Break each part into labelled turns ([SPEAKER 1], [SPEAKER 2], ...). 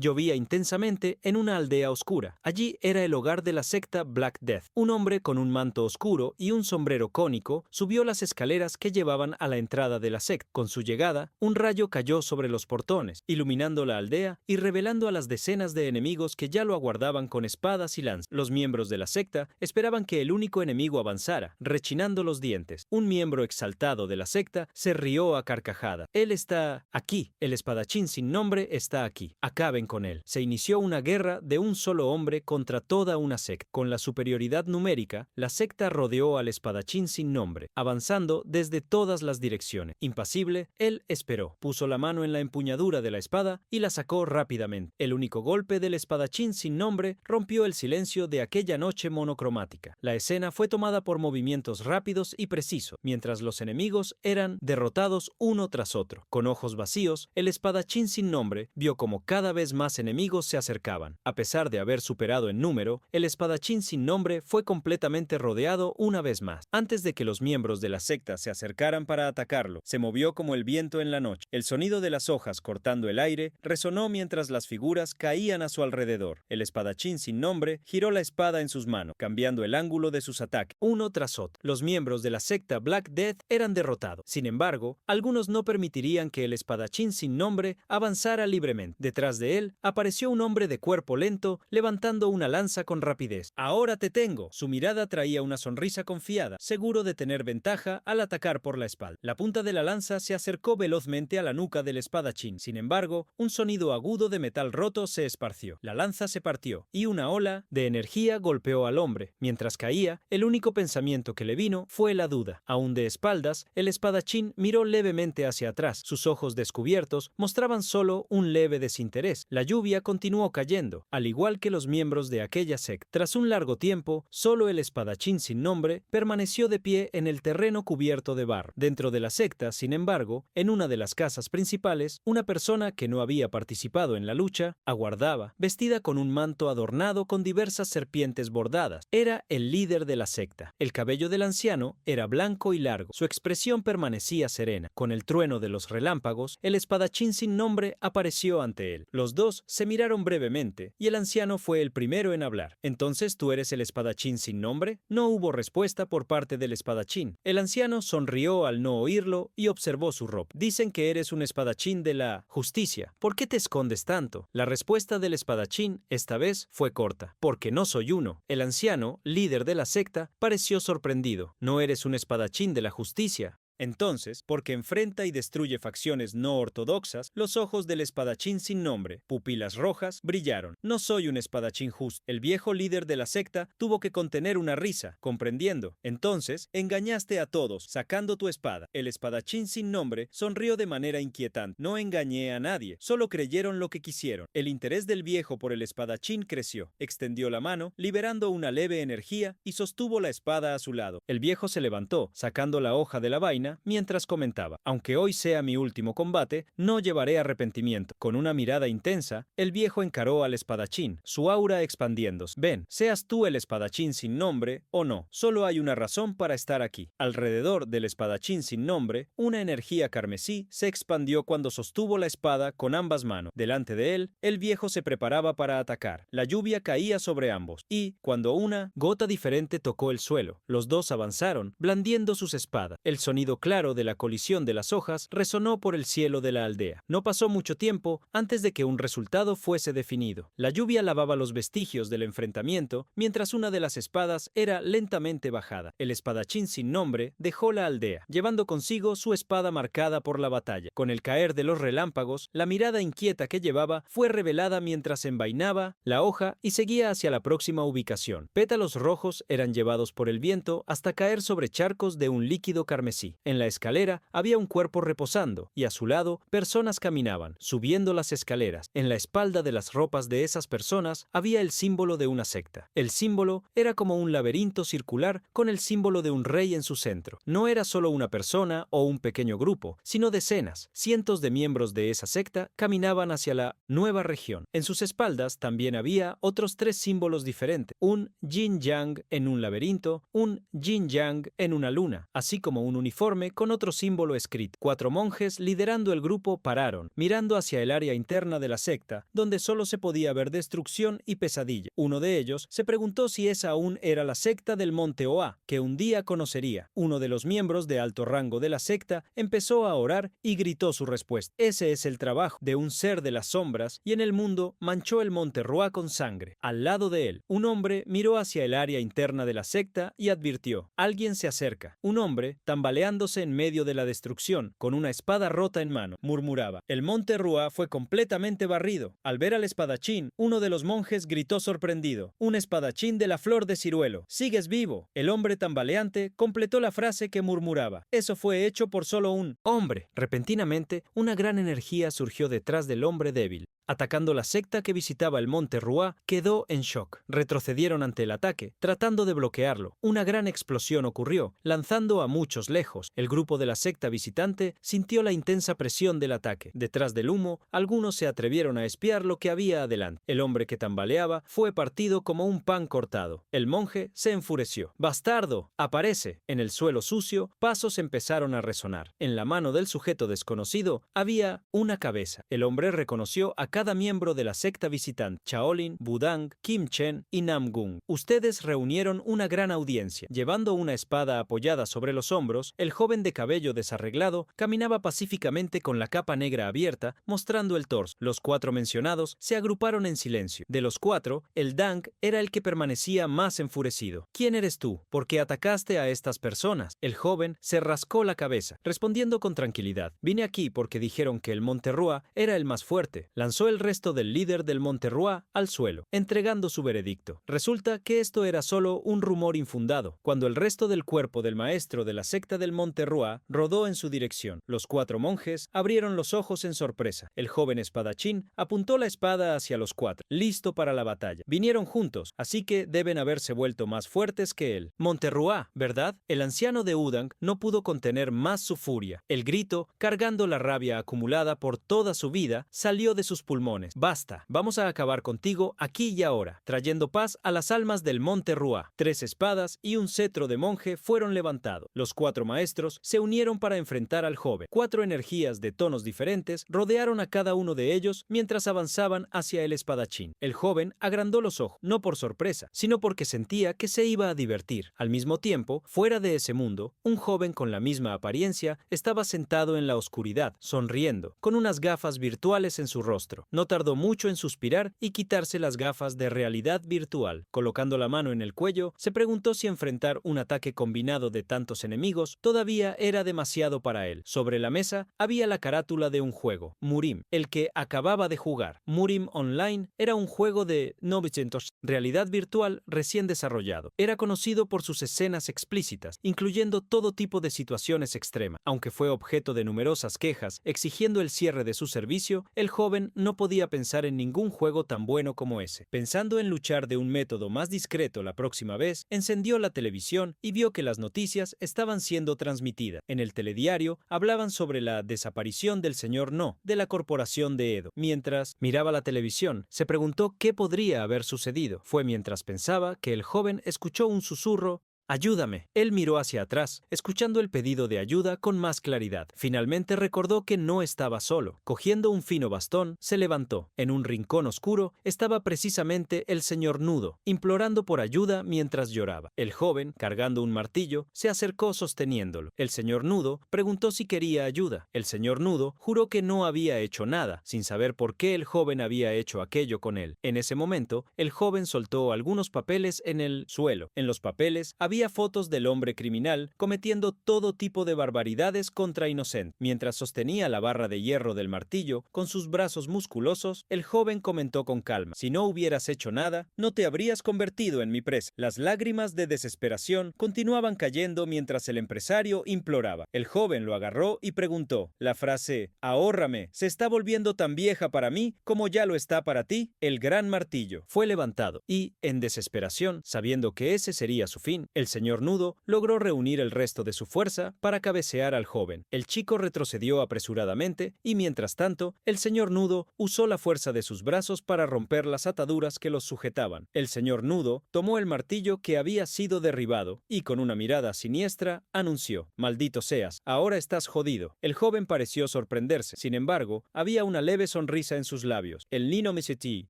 [SPEAKER 1] Llovía intensamente en una aldea oscura. Allí era el hogar de la secta Black Death. Un hombre con un manto oscuro y un sombrero cónico subió las escaleras que llevaban a la entrada de la secta. Con su llegada, un rayo cayó sobre los portones, iluminando la aldea y revelando a las decenas de enemigos que ya lo aguardaban con espadas y lanzas. Los miembros de la secta esperaban que el único enemigo avanzara, rechinando los dientes. Un miembro exaltado de la secta se rió a carcajada. Él está aquí. El espadachín sin nombre está aquí. Acaben con él. Se inició una guerra de un solo hombre contra toda una secta. Con la superioridad numérica, la secta rodeó al espadachín sin nombre, avanzando desde todas las direcciones. Impasible, él esperó. Puso la mano en la empuñadura de la espada y la sacó rápidamente. El único golpe del espadachín sin nombre rompió el silencio de aquella noche monocromática. La escena fue tomada por movimientos rápidos y precisos, mientras los enemigos eran derrotados uno tras otro. Con ojos vacíos, el espadachín sin nombre vio como cada vez más enemigos se acercaban. A pesar de haber superado en número, el espadachín sin nombre fue completamente rodeado una vez más. Antes de que los miembros de la secta se acercaran para atacarlo, se movió como el viento en la noche. El sonido de las hojas cortando el aire resonó mientras las figuras caían a su alrededor. El espadachín sin nombre giró la espada en sus manos, cambiando el ángulo de sus ataques, uno tras otro. Los miembros de la secta Black Death eran derrotados. Sin embargo, algunos no permitirían que el espadachín sin nombre avanzara libremente. Detrás de él apareció un hombre de cuerpo lento, levantando una lanza con rapidez. «Ahora te tengo». Su mirada traía una sonrisa confiada, seguro de tener ventaja al atacar por la espalda. La punta de la lanza se acercó velozmente a la nuca del espadachín. Sin embargo, un sonido agudo de metal roto se esparció. La lanza se partió, y una ola de energía golpeó al hombre. Mientras caía, el único pensamiento que le vino fue la duda. Aún de espaldas, el espadachín miró levemente hacia atrás. Sus ojos descubiertos mostraban solo un leve desinterés. La lluvia continuó cayendo, al igual que los miembros de aquella secta. Tras un largo tiempo, solo el espadachín sin nombre permaneció de pie en el terreno cubierto de barro. Dentro de la secta, sin embargo, en una de las casas principales, una persona que no había participado en la lucha aguardaba, vestida con un manto adornado con diversas serpientes bordadas. Era el líder de la secta. El cabello del anciano era blanco y largo. Su expresión permanecía serena. Con el trueno de los relámpagos, el espadachín sin nombre apareció ante él. Los dos se miraron brevemente, y el anciano fue el primero en hablar. «¿Entonces tú eres el espadachín sin nombre?» No hubo respuesta por parte del espadachín. El anciano sonrió al no oírlo y observó su ropa. «Dicen que eres un espadachín de la justicia. ¿Por qué te escondes tanto?» La respuesta del espadachín, esta vez, fue corta. «Porque no soy uno». El anciano, líder de la secta, pareció sorprendido. «¿No eres un espadachín de la justicia?» Entonces, porque enfrenta y destruye facciones no ortodoxas, los ojos del espadachín sin nombre, pupilas rojas, brillaron. «No soy un espadachín justo». El viejo líder de la secta tuvo que contener una risa, comprendiendo. «Entonces, engañaste a todos, sacando tu espada». El espadachín sin nombre sonrió de manera inquietante. «No engañé a nadie, solo creyeron lo que quisieron». El interés del viejo por el espadachín creció. Extendió la mano, liberando una leve energía, y sostuvo la espada a su lado. El viejo se levantó, sacando la hoja de la vaina, mientras comentaba: «Aunque hoy sea mi último combate, no llevaré arrepentimiento». Con una mirada intensa, el viejo encaró al espadachín, su aura expandiéndose. «Ven, seas tú el espadachín sin nombre o no, solo hay una razón para estar aquí». Alrededor del espadachín sin nombre, una energía carmesí se expandió cuando sostuvo la espada con ambas manos. Delante de él, el viejo se preparaba para atacar. La lluvia caía sobre ambos, y, cuando una gota diferente tocó el suelo, los dos avanzaron, blandiendo sus espadas. El sonido claro de la colisión de las hojas resonó por el cielo de la aldea. No pasó mucho tiempo antes de que un resultado fuese definido. La lluvia lavaba los vestigios del enfrentamiento, mientras una de las espadas era lentamente bajada. El espadachín sin nombre dejó la aldea, llevando consigo su espada marcada por la batalla. Con el caer de los relámpagos, la mirada inquieta que llevaba fue revelada mientras envainaba la hoja y seguía hacia la próxima ubicación. Pétalos rojos eran llevados por el viento hasta caer sobre charcos de un líquido carmesí. En la escalera había un cuerpo reposando, y a su lado personas caminaban, subiendo las escaleras. En la espalda de las ropas de esas personas había el símbolo de una secta. El símbolo era como un laberinto circular con el símbolo de un rey en su centro. No era solo una persona o un pequeño grupo, sino decenas, cientos de miembros de esa secta caminaban hacia la nueva región. En sus espaldas también había otros 3 símbolos diferentes: un yin-yang en un laberinto, un yin-yang en una luna, así como un uniforme enorme con otro símbolo escrito. 4 monjes liderando el grupo pararon, mirando hacia el área interna de la secta, donde solo se podía ver destrucción y pesadilla. Uno de ellos se preguntó si esa aún era la secta del Monte Oa, que un día conocería. Uno de los miembros de alto rango de la secta empezó a orar y gritó su respuesta. Ese es el trabajo de un ser de las sombras, y en el mundo manchó el Monte Roa con sangre. Al lado de él, un hombre miró hacia el área interna de la secta y advirtió: alguien se acerca. Un hombre, tambaleándose en medio de la destrucción, con una espada rota en mano, murmuraba. El Monte Roa fue completamente barrido. Al ver al espadachín, uno de los monjes gritó sorprendido: un espadachín de la flor de ciruelo. ¡Sigues vivo! El hombre tambaleante completó la frase que murmuraba. Eso fue hecho por solo un hombre. Repentinamente, una gran energía surgió detrás del hombre débil. Atacando la secta que visitaba el Monte Roa, quedó en shock. Retrocedieron ante el ataque, tratando de bloquearlo. Una gran explosión ocurrió, lanzando a muchos lejos. El grupo de la secta visitante sintió la intensa presión del ataque. Detrás del humo, algunos se atrevieron a espiar lo que había adelante. El hombre que tambaleaba fue partido como un pan cortado. El monje se enfureció. ¡Bastardo! ¡Aparece! En el suelo sucio, pasos empezaron a resonar. En la mano del sujeto desconocido había una cabeza. El hombre reconoció a cada miembro de la secta visitante: Shaolin, Budang, Kim Chen y Nam Gung. Ustedes reunieron una gran audiencia. Llevando una espada apoyada sobre los hombros, el joven de cabello desarreglado caminaba pacíficamente con la capa negra abierta, mostrando el torso. Los 4 mencionados se agruparon en silencio. De los 4, el Dang era el que permanecía más enfurecido. ¿Quién eres tú? ¿Por qué atacaste a estas personas? El joven se rascó la cabeza, respondiendo con tranquilidad: vine aquí porque dijeron que el Monte Roa era el más fuerte. Lanzó el resto del líder del Monte Roa al suelo, entregando su veredicto. Resulta que esto era solo un rumor infundado. Cuando el resto del cuerpo del maestro de la secta del Monte Roa rodó en su dirección, los 4 monjes abrieron los ojos en sorpresa. El joven espadachín apuntó la espada hacia los 4, listo para la batalla. Vinieron juntos, así que deben haberse vuelto más fuertes que él. Monte Roa, ¿verdad? El anciano de Udang no pudo contener más su furia. El grito, cargando la rabia acumulada por toda su vida, salió de sus pulmones. Basta, vamos a acabar contigo aquí y ahora, trayendo paz a las almas del Monte Roa. 3 espadas y un cetro de monje fueron levantados. Los 4 maestros se unieron para enfrentar al joven. 4 energías de tonos diferentes rodearon a cada uno de ellos mientras avanzaban hacia el espadachín. El joven agrandó los ojos, no por sorpresa, sino porque sentía que se iba a divertir. Al mismo tiempo, fuera de ese mundo, un joven con la misma apariencia estaba sentado en la oscuridad, sonriendo, con unas gafas virtuales en su rostro. No tardó mucho en suspirar y quitarse las gafas de realidad virtual. Colocando la mano en el cuello, se preguntó si enfrentar un ataque combinado de tantos enemigos todavía era demasiado para él. Sobre la mesa había la carátula de un juego, Murim, el que acababa de jugar. Murim Online era un juego de 900, realidad virtual recién desarrollado. Era conocido por sus escenas explícitas, incluyendo todo tipo de situaciones extremas. Aunque fue objeto de numerosas quejas exigiendo el cierre de su servicio, el joven no podía pensar en ningún juego tan bueno como ese. Pensando en luchar de un método más discreto la próxima vez, encendió la televisión y vio que las noticias estaban siendo transmitidas. En el telediario hablaban sobre la desaparición del señor No, de la corporación de Edo. Mientras miraba la televisión, se preguntó qué podría haber sucedido. Fue mientras pensaba que el joven escuchó un susurro: «Ayúdame». Él miró hacia atrás, escuchando el pedido de ayuda con más claridad. Finalmente recordó que no estaba solo. Cogiendo un fino bastón, se levantó. En un rincón oscuro estaba precisamente el señor Nudo, implorando por ayuda mientras lloraba. El joven, cargando un martillo, se acercó sosteniéndolo. El señor Nudo preguntó si quería ayuda. El señor Nudo juró que no había hecho nada, sin saber por qué el joven había hecho aquello con él. En ese momento, el joven soltó algunos papeles en el suelo. En los papeles había fotos del hombre criminal cometiendo todo tipo de barbaridades contra inocentes. Mientras sostenía la barra de hierro del martillo con sus brazos musculosos, el joven comentó con calma: «Si no hubieras hecho nada, no te habrías convertido en mi presa». Las lágrimas de desesperación continuaban cayendo mientras el empresario imploraba. El joven lo agarró y preguntó. La frase «ahórrame» se está volviendo tan vieja para mí como ya lo está para ti. El gran martillo fue levantado y, en desesperación, sabiendo que ese sería su fin, el señor Nudo logró reunir el resto de su fuerza para cabecear al joven. El chico retrocedió apresuradamente y, mientras tanto, el señor Nudo usó la fuerza de sus brazos para romper las ataduras que los sujetaban. El señor Nudo tomó el martillo que había sido derribado y, con una mirada siniestra, anunció: «Maldito seas, ahora estás jodido». El joven pareció sorprenderse. Sin embargo, había una leve sonrisa en sus labios. «El Nino Meseti».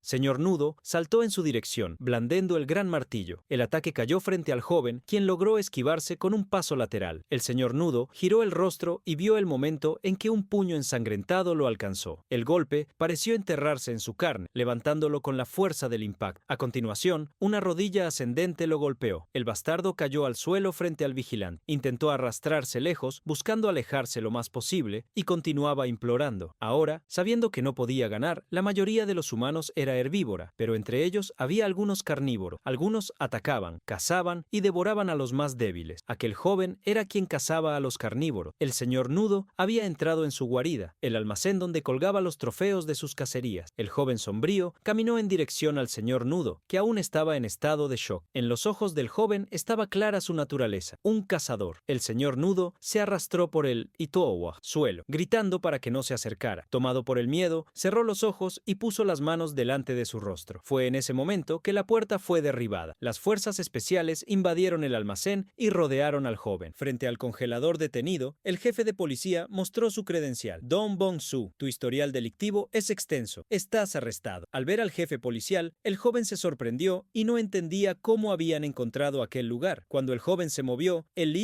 [SPEAKER 1] Señor Nudo saltó en su dirección, blandiendo el gran martillo. El ataque cayó frente al joven, quien logró esquivarse con un paso lateral. El señor Nudo giró el rostro y vio el momento en que un puño ensangrentado lo alcanzó. El golpe pareció enterrarse en su carne, levantándolo con la fuerza del impacto. A continuación, una rodilla ascendente lo golpeó. El bastardo cayó al suelo frente al vigilante. Intentó arrastrarse lejos, buscando alejarse lo más posible, y continuaba implorando. Ahora, sabiendo que no podía ganar, la mayoría de los humanos era herbívora, pero entre ellos había algunos carnívoros. Algunos atacaban, cazaban y devoraban a los más débiles. Aquel joven era quien cazaba a los carnívoros. El señor Nudo había entrado en su guarida, el almacén donde colgaba los trofeos de sus cacerías. El joven sombrío caminó en dirección al señor Nudo, que aún estaba en estado de shock. En los ojos del joven estaba clara su naturaleza, un cazador. El señor Nudo se arrastró por el Itowa, suelo, gritando para que no se acercara. Tomado por el miedo, cerró los ojos y puso las manos delante de su rostro. Fue en ese momento que la puerta fue derribada. Las fuerzas especiales invadieron el almacén y rodearon al joven. Frente al congelador detenido, el jefe de policía mostró su credencial. «Dong Bong-soo, tu historial delictivo es extenso. Estás arrestado». Al ver al jefe policial, el joven se sorprendió y no entendía cómo habían encontrado aquel lugar. Cuando el joven se movió, el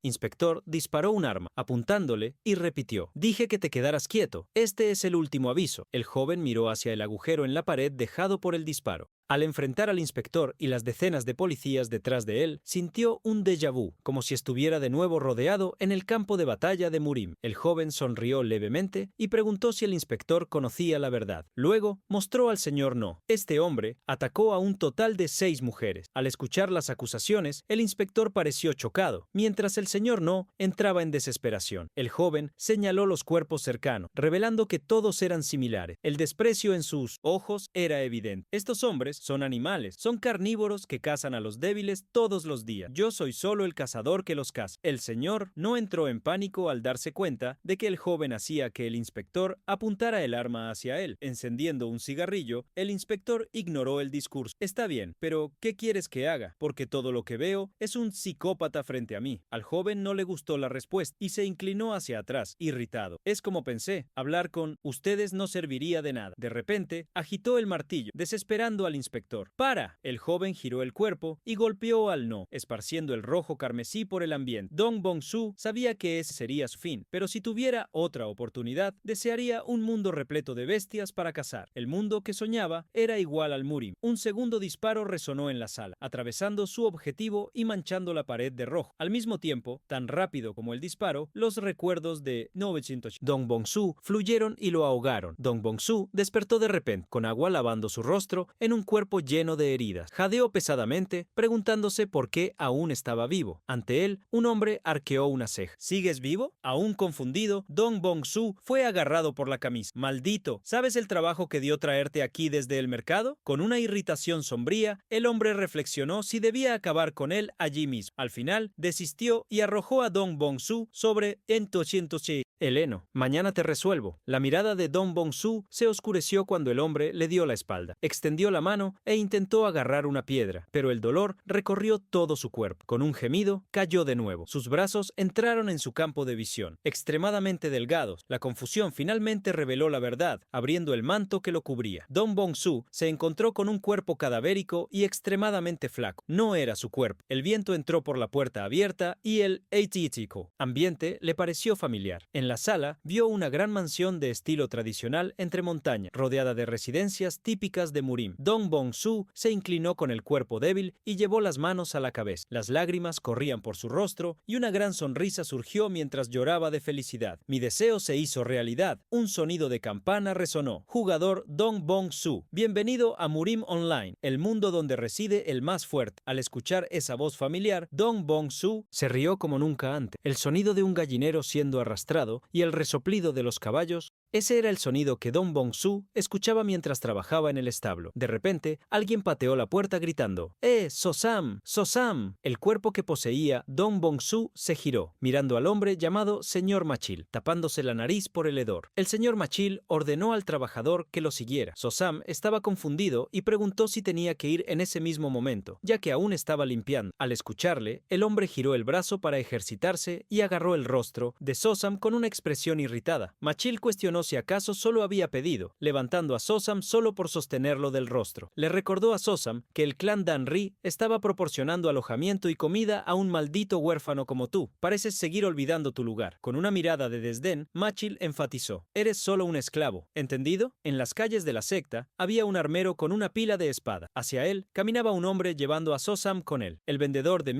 [SPEAKER 1] inspector disparó un arma, apuntándole, y repitió: «Dije que te quedaras quieto. Este es el último aviso». El joven miró hacia el agujero en la pared dejado por el disparo. Al enfrentar al inspector y las decenas de policías detrás de él, sintió un déjà vu, como si estuviera de nuevo rodeado en el campo de batalla de Murim. El joven sonrió levemente y preguntó si el inspector conocía la verdad. Luego mostró al señor No. Este hombre atacó a un total de 6 mujeres. Al escuchar las acusaciones, el inspector pareció chocado, mientras el señor No entraba en desesperación. El joven señaló los cuerpos cercanos, revelando que todos eran similares. El desprecio en sus ojos era evidente. Estos hombres son animales, son carnívoros que cazan a los débiles todos los días. Yo soy solo el cazador que los caza. El señor no entró en pánico al darse cuenta de que el joven hacía que el inspector apuntara el arma hacia él. Encendiendo un cigarrillo, el inspector ignoró el discurso. «Está bien, pero ¿qué quieres que haga? Porque todo lo que veo es un psicópata frente a mí». Al joven no le gustó la respuesta y se inclinó hacia atrás, irritado. «Es como pensé, hablar con ustedes no serviría de nada». De repente, agitó el martillo, desesperando al inspector. «¡Para!». El joven giró el cuerpo y golpeó al No, esparciendo el rojo carmesí por el ambiente. Dong Bong-soo sabía que ese sería su fin, pero si tuviera otra oportunidad, desearía un mundo repleto de bestias para cazar. El mundo que soñaba era igual al Murim. Un segundo disparo resonó en la sala, atravesando su objetivo y manchando la pared de rojo. Al mismo tiempo, tan rápido como el disparo, los recuerdos de 900 Dong Bong-soo fluyeron y lo ahogaron. Dong Bong-soo despertó de repente, con agua lavando su rostro, en un cuerpo lleno de heridas. Jadeó pesadamente, preguntándose por qué aún estaba vivo. Ante él, un hombre arqueó una ceja. «¿Sigues vivo?». Aún confundido, Dong Bong-soo fue agarrado por la camisa. «Maldito, ¿sabes el trabajo que dio traerte aquí desde el mercado?». Con una irritación sombría, el hombre reflexionó si debía acabar con él allí mismo. Al final, desistió y arrojó a Dong Bong-soo sobre Entochientoche. «Heleno, mañana te resuelvo». La mirada de Dong Bong-soo se oscureció cuando el hombre le dio la espalda. Extendió la mano e intentó agarrar una piedra, pero el dolor recorrió todo su cuerpo. Con un gemido, cayó de nuevo. Sus brazos entraron en su campo de visión, extremadamente delgados. La confusión finalmente reveló la verdad, abriendo el manto que lo cubría. Dong Bong-soo se encontró con un cuerpo cadavérico y extremadamente flaco. No era su cuerpo. El viento entró por la puerta abierta y el eitítico ambiente le pareció familiar. En la sala vio una gran mansión de estilo tradicional entre montañas, rodeada de residencias típicas de Murim. Dong Bong-soo se inclinó con el cuerpo débil y llevó las manos a la cabeza. Las lágrimas corrían por su rostro y una gran sonrisa surgió mientras lloraba de felicidad. «Mi deseo se hizo realidad». Un sonido de campana resonó. «Jugador Dong Bong-soo, bienvenido a Murim Online, el mundo donde reside el más fuerte». Al escuchar esa voz familiar, Dong Bong-soo se rió como nunca antes. El sonido de un gallinero siendo arrastrado y el resoplido de los caballos Ese era el sonido que Dong Bong-su escuchaba mientras trabajaba en el establo. De repente, alguien pateó la puerta gritando, ¡Sosam! ¡Sosam! El cuerpo que poseía Dong Bong-su se giró, mirando al hombre llamado Señor Machil, tapándose la nariz por el hedor. El señor Machil ordenó al trabajador que lo siguiera. Sosam estaba confundido y preguntó si tenía que ir en ese mismo momento, ya que aún estaba limpiando. Al escucharle, el hombre giró el brazo para ejercitarse y agarró el rostro de Sosam con una expresión irritada. Machil cuestionó si acaso solo había pedido, levantando a Sosam solo por sostenerlo del rostro. Le recordó a Sosam que el clan Dan-ri estaba proporcionando alojamiento y comida a un maldito huérfano como tú. Pareces seguir olvidando tu lugar. Con una mirada de desdén, Machil enfatizó, eres solo un esclavo, ¿entendido? En las calles de la secta había un armero con una pila de espada. Hacia él caminaba un hombre llevando a Sosam con él. El vendedor de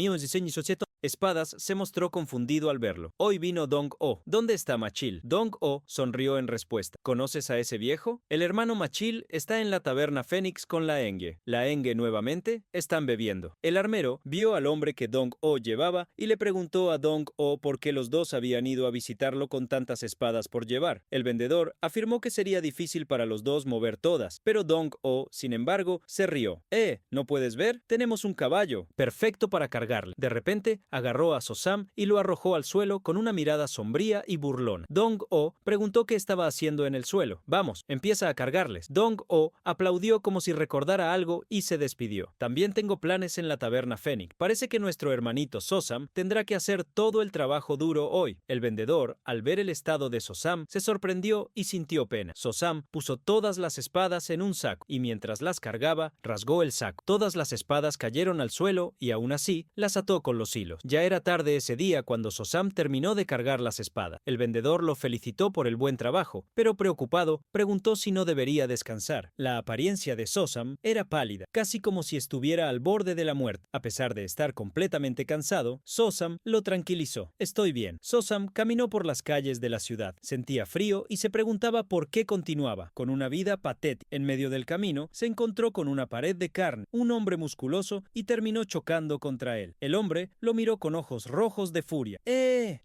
[SPEAKER 1] espadas se mostró confundido al verlo. Hoy vino Dong-o. ¿Dónde está Machil? Dong-o sonrió en respuesta. ¿Conoces a ese viejo? El hermano Machil está en la taberna Fénix con la Enge. La Enge nuevamente están bebiendo. El armero vio al hombre que Dong-o llevaba y le preguntó a Dong-o por qué los dos habían ido a visitarlo con tantas espadas por llevar. El vendedor afirmó que sería difícil para los dos mover todas, pero Dong-o, sin embargo, se rió. ¿No puedes ver? Tenemos un caballo. Perfecto para cargarle. De repente, agarró a Sosam y lo arrojó al suelo con una mirada sombría y burlona. Dong-o preguntó qué estaba haciendo en el suelo. Vamos, empieza a cargarles. Dong-o aplaudió como si recordara algo y se despidió. También tengo planes en la taberna Fénix. Parece que nuestro hermanito Sosam tendrá que hacer todo el trabajo duro hoy. El vendedor, al ver el estado de Sosam, se sorprendió y sintió pena. Sosam puso todas las espadas en un saco y mientras las cargaba, rasgó el saco. Todas las espadas cayeron al suelo y aún así las ató con los hilos. Ya era tarde ese día cuando Sosam terminó de cargar las espadas. El vendedor lo felicitó por el buen trabajo, pero preocupado, preguntó si no debería descansar. La apariencia de Sosam era pálida, casi como si estuviera al borde de la muerte. A pesar de estar completamente cansado, Sosam lo tranquilizó. Estoy bien. Sosam caminó por las calles de la ciudad. Sentía frío y se preguntaba por qué continuaba, con una vida patética. En medio del camino, se encontró con una pared de carne, un hombre musculoso, y terminó chocando contra él. El hombre lo miró con ojos rojos de furia.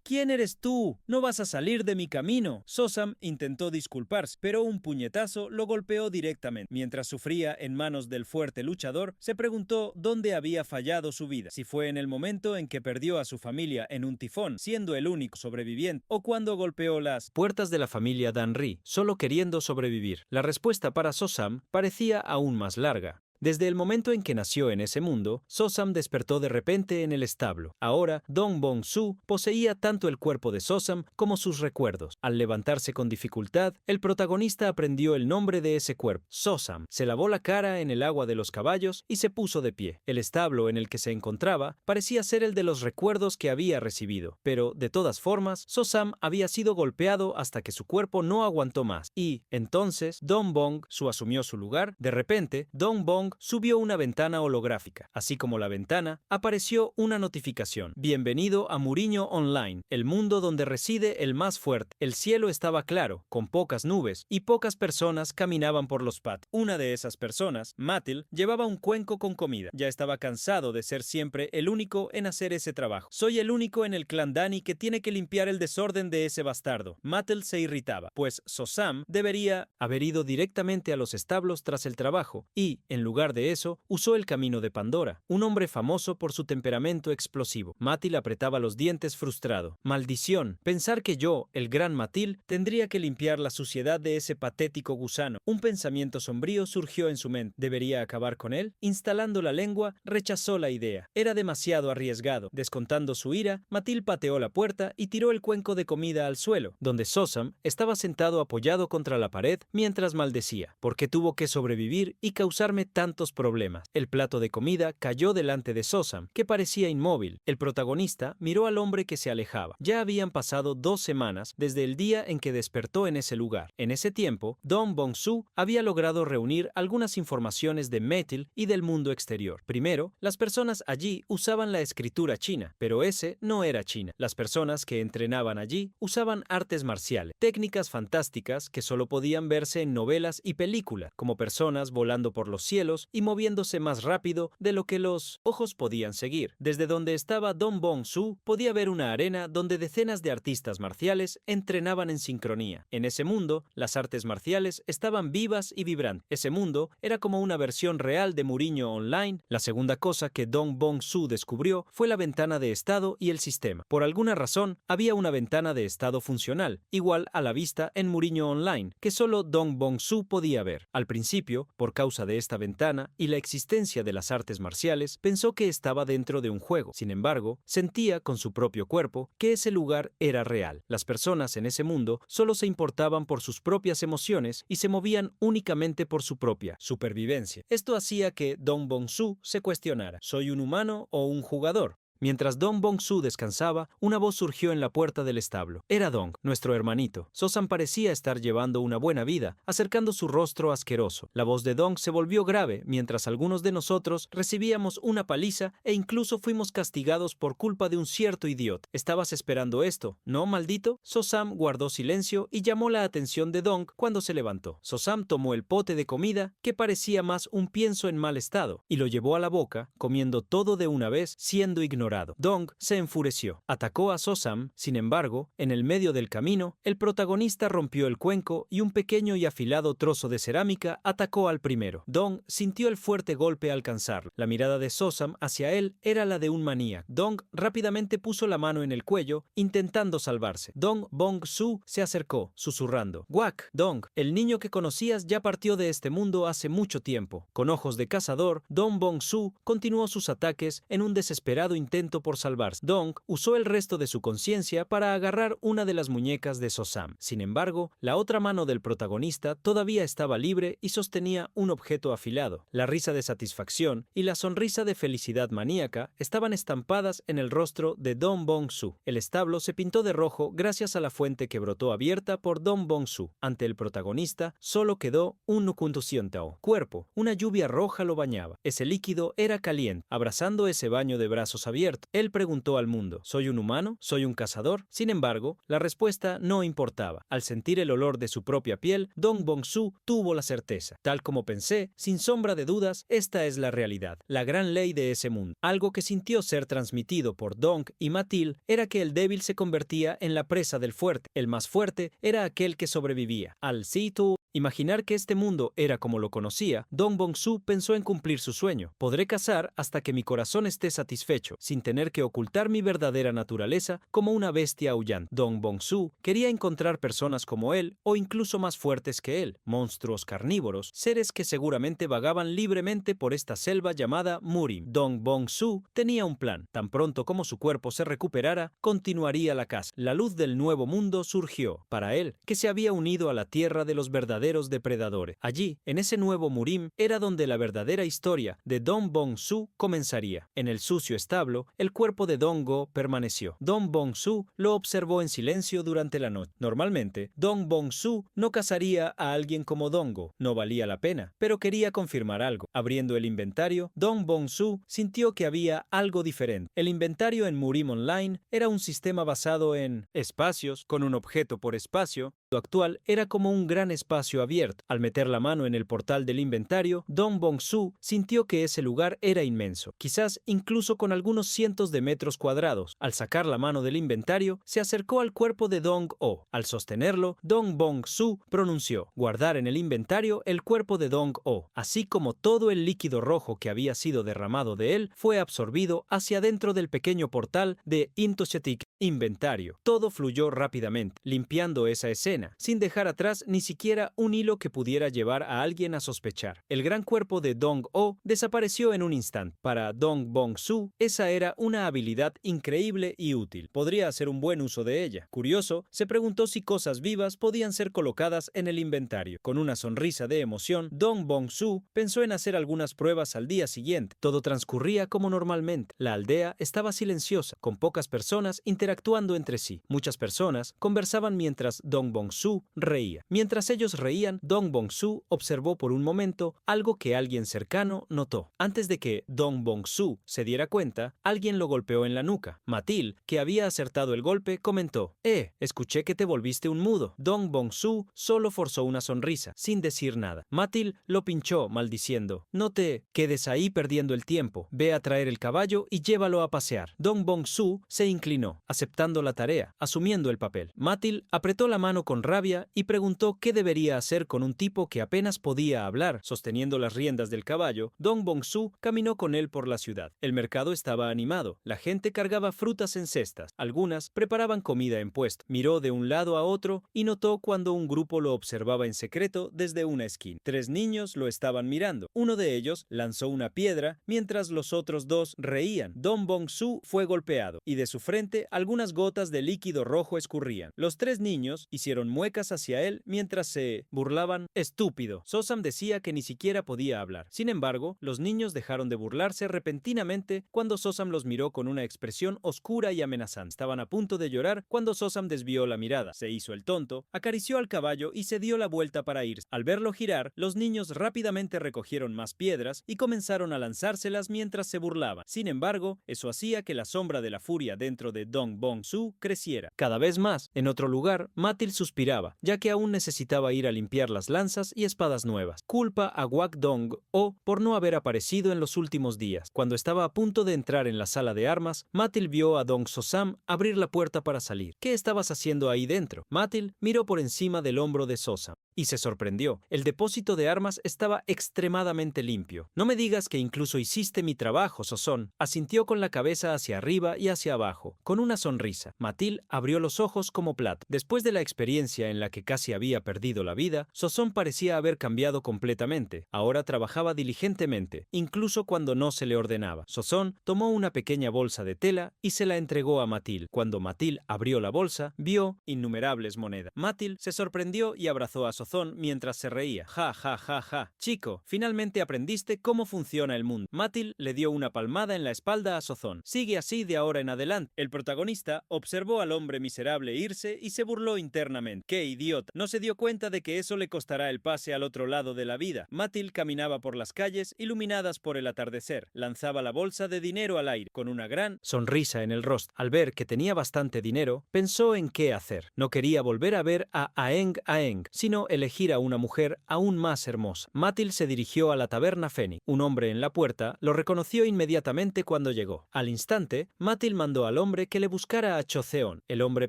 [SPEAKER 1] ¿Quién eres tú? No vas a salir de mi camino. Sosam intentó disculparse, pero un puñetazo lo golpeó directamente. Mientras sufría en manos del fuerte luchador, se preguntó dónde había fallado su vida. Si fue en el momento en que perdió a su familia en un tifón, siendo el único sobreviviente, o cuando golpeó las puertas de la familia Dan-ri, solo queriendo sobrevivir. La respuesta para Sosam parecía aún más larga. Desde el momento en que nació en ese mundo, Sosam despertó de repente en el establo. Ahora, Dong Bong-su poseía tanto el cuerpo de Sosam como sus recuerdos. Al levantarse con dificultad, el protagonista aprendió el nombre de ese cuerpo, Sosam. Se lavó la cara en el agua de los caballos y se puso de pie. El establo en el que se encontraba parecía ser el de los recuerdos que había recibido, pero, de todas formas, Sosam había sido golpeado hasta que su cuerpo no aguantó más. Y, entonces, Dong Bong-su asumió su lugar. De repente, Dong Bong subió una ventana holográfica. Así como la ventana, apareció una notificación. Bienvenido a Muriño Online, el mundo donde reside el más fuerte. El cielo estaba claro, con pocas nubes, y pocas personas caminaban por los patios. Una de esas personas, Matil, llevaba un cuenco con comida. Ya estaba cansado de ser siempre el único en hacer ese trabajo. Soy el único en el clan Dani que tiene que limpiar el desorden de ese bastardo. Matil se irritaba, pues Sosam debería haber ido directamente a los establos tras el trabajo, y, en lugar de eso, usó el camino de Pandora, un hombre famoso por su temperamento explosivo. Matil apretaba los dientes frustrado. Maldición, pensar que yo, el gran Matil, tendría que limpiar la suciedad de ese patético gusano. Un pensamiento sombrío surgió en su mente. ¿Debería acabar con él? Instalando la lengua, rechazó la idea. Era demasiado arriesgado. Descontando su ira, Matil pateó la puerta y tiró el cuenco de comida al suelo, donde Sosam estaba sentado apoyado contra la pared mientras maldecía. ¿Por qué tuvo que sobrevivir y causarme tantos problemas? El plato de comida cayó delante de Sosam, que parecía inmóvil. El protagonista miró al hombre que se alejaba. Ya habían pasado 2 semanas desde el día en que despertó en ese lugar. En ese tiempo, Dong Bong-su había logrado reunir algunas informaciones de Matil y del mundo exterior. Primero, las personas allí usaban la escritura china, pero ese no era China. Las personas que entrenaban allí usaban artes marciales, técnicas fantásticas que solo podían verse en novelas y películas, como personas volando por los cielos metros y moviéndose más rápido de lo que los ojos podían seguir. Desde donde estaba Dong Bong-su podía ver una arena donde decenas de artistas marciales entrenaban en sincronía. En ese mundo, las artes marciales estaban vivas y vibrantes. Ese mundo era como una versión real de Muriño Online. La segunda cosa que Dong Bong-su descubrió fue la ventana de estado y el sistema. Por alguna razón, había una ventana de estado funcional, igual a la vista en Muriño Online, que solo Dong Bong-su podía ver. Al principio, por causa de esta ventana y la existencia de las artes marciales, pensó que estaba dentro de un juego. Sin embargo, sentía con su propio cuerpo que ese lugar era real. Las personas en ese mundo solo se importaban por sus propias emociones y se movían únicamente por su propia supervivencia. Esto hacía que Dong Bong-su se cuestionara: ¿soy un humano o un jugador? Mientras Dong Bong-su descansaba, una voz surgió en la puerta del establo. Era Dong, nuestro hermanito. So-san parecía estar llevando una buena vida, acercando su rostro asqueroso. La voz de Dong se volvió grave mientras algunos de nosotros recibíamos una paliza e incluso fuimos castigados por culpa de un cierto idiota. ¿Estabas esperando esto, no, maldito? So-san guardó silencio y llamó la atención de Dong cuando se levantó. So-san tomó el pote de comida, que parecía más un pienso en mal estado, y lo llevó a la boca, comiendo todo de una vez, siendo ignorado. Dong se enfureció. Atacó a So-san. Sin embargo, en el medio del camino, el protagonista rompió el cuenco y un pequeño y afilado trozo de cerámica atacó al primero. Dong sintió el fuerte golpe al alcanzarlo. La mirada de So-san hacia él era la de un maníaco. Dong rápidamente puso la mano en el cuello, intentando salvarse. Dong Bong-su se acercó, susurrando: «Guak, Dong, el niño que conocías ya partió de este mundo hace mucho tiempo». Con ojos de cazador, Dong Bong-su continuó sus ataques en un desesperado intento por salvarse. Dong usó el resto de su conciencia para agarrar una de las muñecas de So-san. Sin embargo, la otra mano del protagonista todavía estaba libre y sostenía un objeto afilado. La risa de satisfacción y la sonrisa de felicidad maníaca estaban estampadas en el rostro de Dong Bong-su. El establo se pintó de rojo gracias a la fuente que brotó abierta por Dong Bong-su. Ante el protagonista solo quedó un nukuntusientao cuerpo. Una lluvia roja lo bañaba. Ese líquido era caliente. Abrazando ese baño de brazos abiertos, él preguntó al mundo: ¿soy un humano? ¿Soy un cazador? Sin embargo, la respuesta no importaba. Al sentir el olor de su propia piel, Dong Bong-su tuvo la certeza. Tal como pensé, sin sombra de dudas, esta es la realidad, la gran ley de ese mundo. Algo que sintió ser transmitido por Dong y Mathilde era que el débil se convertía en la presa del fuerte. El más fuerte era aquel que sobrevivía. Al Situ imaginar que este mundo era como lo conocía, Dong Bong-su pensó en cumplir su sueño. Podré cazar hasta que mi corazón esté satisfecho, sin tener que ocultar mi verdadera naturaleza como una bestia aullante. Dong Bong-su quería encontrar personas como él o incluso más fuertes que él, monstruos carnívoros, seres que seguramente vagaban libremente por esta selva llamada Murim. Dong Bong-su tenía un plan. Tan pronto como su cuerpo se recuperara, continuaría la caza. La luz del nuevo mundo surgió para él, que se había unido a la tierra de los verdaderos depredadores. Allí, en ese nuevo Murim, era donde la verdadera historia de Dong Bong-su comenzaría. En el sucio establo, el cuerpo de Dong-go permaneció. Dong Bong-su lo observó en silencio durante la noche. Normalmente, Dong Bong-su no cazaría a alguien como Dong-go. No valía la pena, pero quería confirmar algo. Abriendo el inventario, Dong Bong-su sintió que había algo diferente. El inventario en Murim Online era un sistema basado en espacios, con un objeto por espacio. Lo actual era como un gran espacio abierto. Al meter la mano en el portal del inventario, Dong Bong-su sintió que ese lugar era inmenso, quizás incluso con algunos cientos de metros cuadrados. Al sacar la mano del inventario, se acercó al cuerpo de Dong-o. Al sostenerlo, Dong Bong-su pronunció: guardar en el inventario el cuerpo de Dong-o. Así como todo el líquido rojo que había sido derramado de él fue absorbido hacia dentro del pequeño portal de Intoshetik inventario. Todo fluyó rápidamente, limpiando esa escena, sin dejar atrás ni siquiera un hilo que pudiera llevar a alguien a sospechar. El gran cuerpo de Dong-o desapareció en un instante. Para Dong Bong-su, esa era una habilidad increíble y útil. Podría hacer un buen uso de ella. Curioso, se preguntó si cosas vivas podían ser colocadas en el inventario. Con una sonrisa de emoción, Dong Bong-su pensó en hacer algunas pruebas al día siguiente. Todo transcurría como normalmente. La aldea estaba silenciosa, con pocas personas interactuando entre sí. Muchas personas conversaban mientras Dong Bong Bong-su reía. Mientras ellos reían, Dong Bong-su observó por un momento algo que alguien cercano notó. Antes de que Dong Bong-su se diera cuenta, alguien lo golpeó en la nuca. Matil, que había acertado el golpe, comentó: escuché que te volviste un mudo. Dong Bong-su solo forzó una sonrisa, sin decir nada. Matil lo pinchó, maldiciendo: no te quedes ahí perdiendo el tiempo. Ve a traer el caballo y llévalo a pasear. Dong Bong-su se inclinó, aceptando la tarea, asumiendo el papel. Matil apretó la mano con rabia y preguntó qué debería hacer con un tipo que apenas podía hablar. Sosteniendo las riendas del caballo, Dong Bong-su caminó con él por la ciudad. El mercado estaba animado. La gente cargaba frutas en cestas. Algunas preparaban comida en puesto. Miró de un lado a otro y notó cuando un grupo lo observaba en secreto desde una esquina. 3 niños lo estaban mirando. Uno de ellos lanzó una piedra mientras los otros 2 reían. Dong Bong-su fue golpeado y de su frente algunas gotas de líquido rojo escurrían. Los 3 niños hicieron muecas hacia él mientras se burlaban. Estúpido. Sosam decía que ni siquiera podía hablar. Sin embargo, los niños dejaron de burlarse repentinamente cuando Sosam los miró con una expresión oscura y amenazante. Estaban a punto de llorar cuando Sosam desvió la mirada. Se hizo el tonto, acarició al caballo y se dio la vuelta para irse. Al verlo girar, los niños rápidamente recogieron más piedras y comenzaron a lanzárselas mientras se burlaban. Sin embargo, eso hacía que la sombra de la furia dentro de Dong Bong-su creciera cada vez más. En otro lugar, Matil suspiraba, ya que aún necesitaba ir a limpiar las lanzas y espadas nuevas. Culpa a Wak-dong por no haber aparecido en los últimos días. Cuando estaba a punto de entrar en la sala de armas, Matil vio a Dong Sosam abrir la puerta para salir. ¿Qué estabas haciendo ahí dentro? Matil miró por encima del hombro de Sosam y se sorprendió. El depósito de armas estaba extremadamente limpio. No me digas que incluso hiciste mi trabajo, Sosón. Asintió con la cabeza hacia arriba y hacia abajo, con una sonrisa. Matil abrió los ojos como plato. Después de la experiencia en la que casi había perdido la vida, Sosón parecía haber cambiado completamente. Ahora trabajaba diligentemente, incluso cuando no se le ordenaba. Sosón tomó una pequeña bolsa de tela y se la entregó a Matil. Cuando Matil abrió la bolsa, vio innumerables monedas. Matil se sorprendió y abrazó a Sosón mientras se reía. Ja, ja, ja, ja. Chico, finalmente aprendiste cómo funciona el mundo. Matil le dio una palmada en la espalda a Sosón. Sigue así de ahora en adelante. El protagonista observó al hombre miserable irse y se burló internamente. ¡Qué idiota! No se dio cuenta de que eso le costará el pase al otro lado de la vida. Matil caminaba por las calles iluminadas por el atardecer. Lanzaba la bolsa de dinero al aire, con una gran sonrisa en el rostro. Al ver que tenía bastante dinero, pensó en qué hacer. No quería volver a ver a Aeng, sino elegir a una mujer aún más hermosa. Matil se dirigió a la taberna Fénix. Un hombre en la puerta lo reconoció inmediatamente cuando llegó. Al instante, Matil mandó al hombre que le buscara a Choseon. El hombre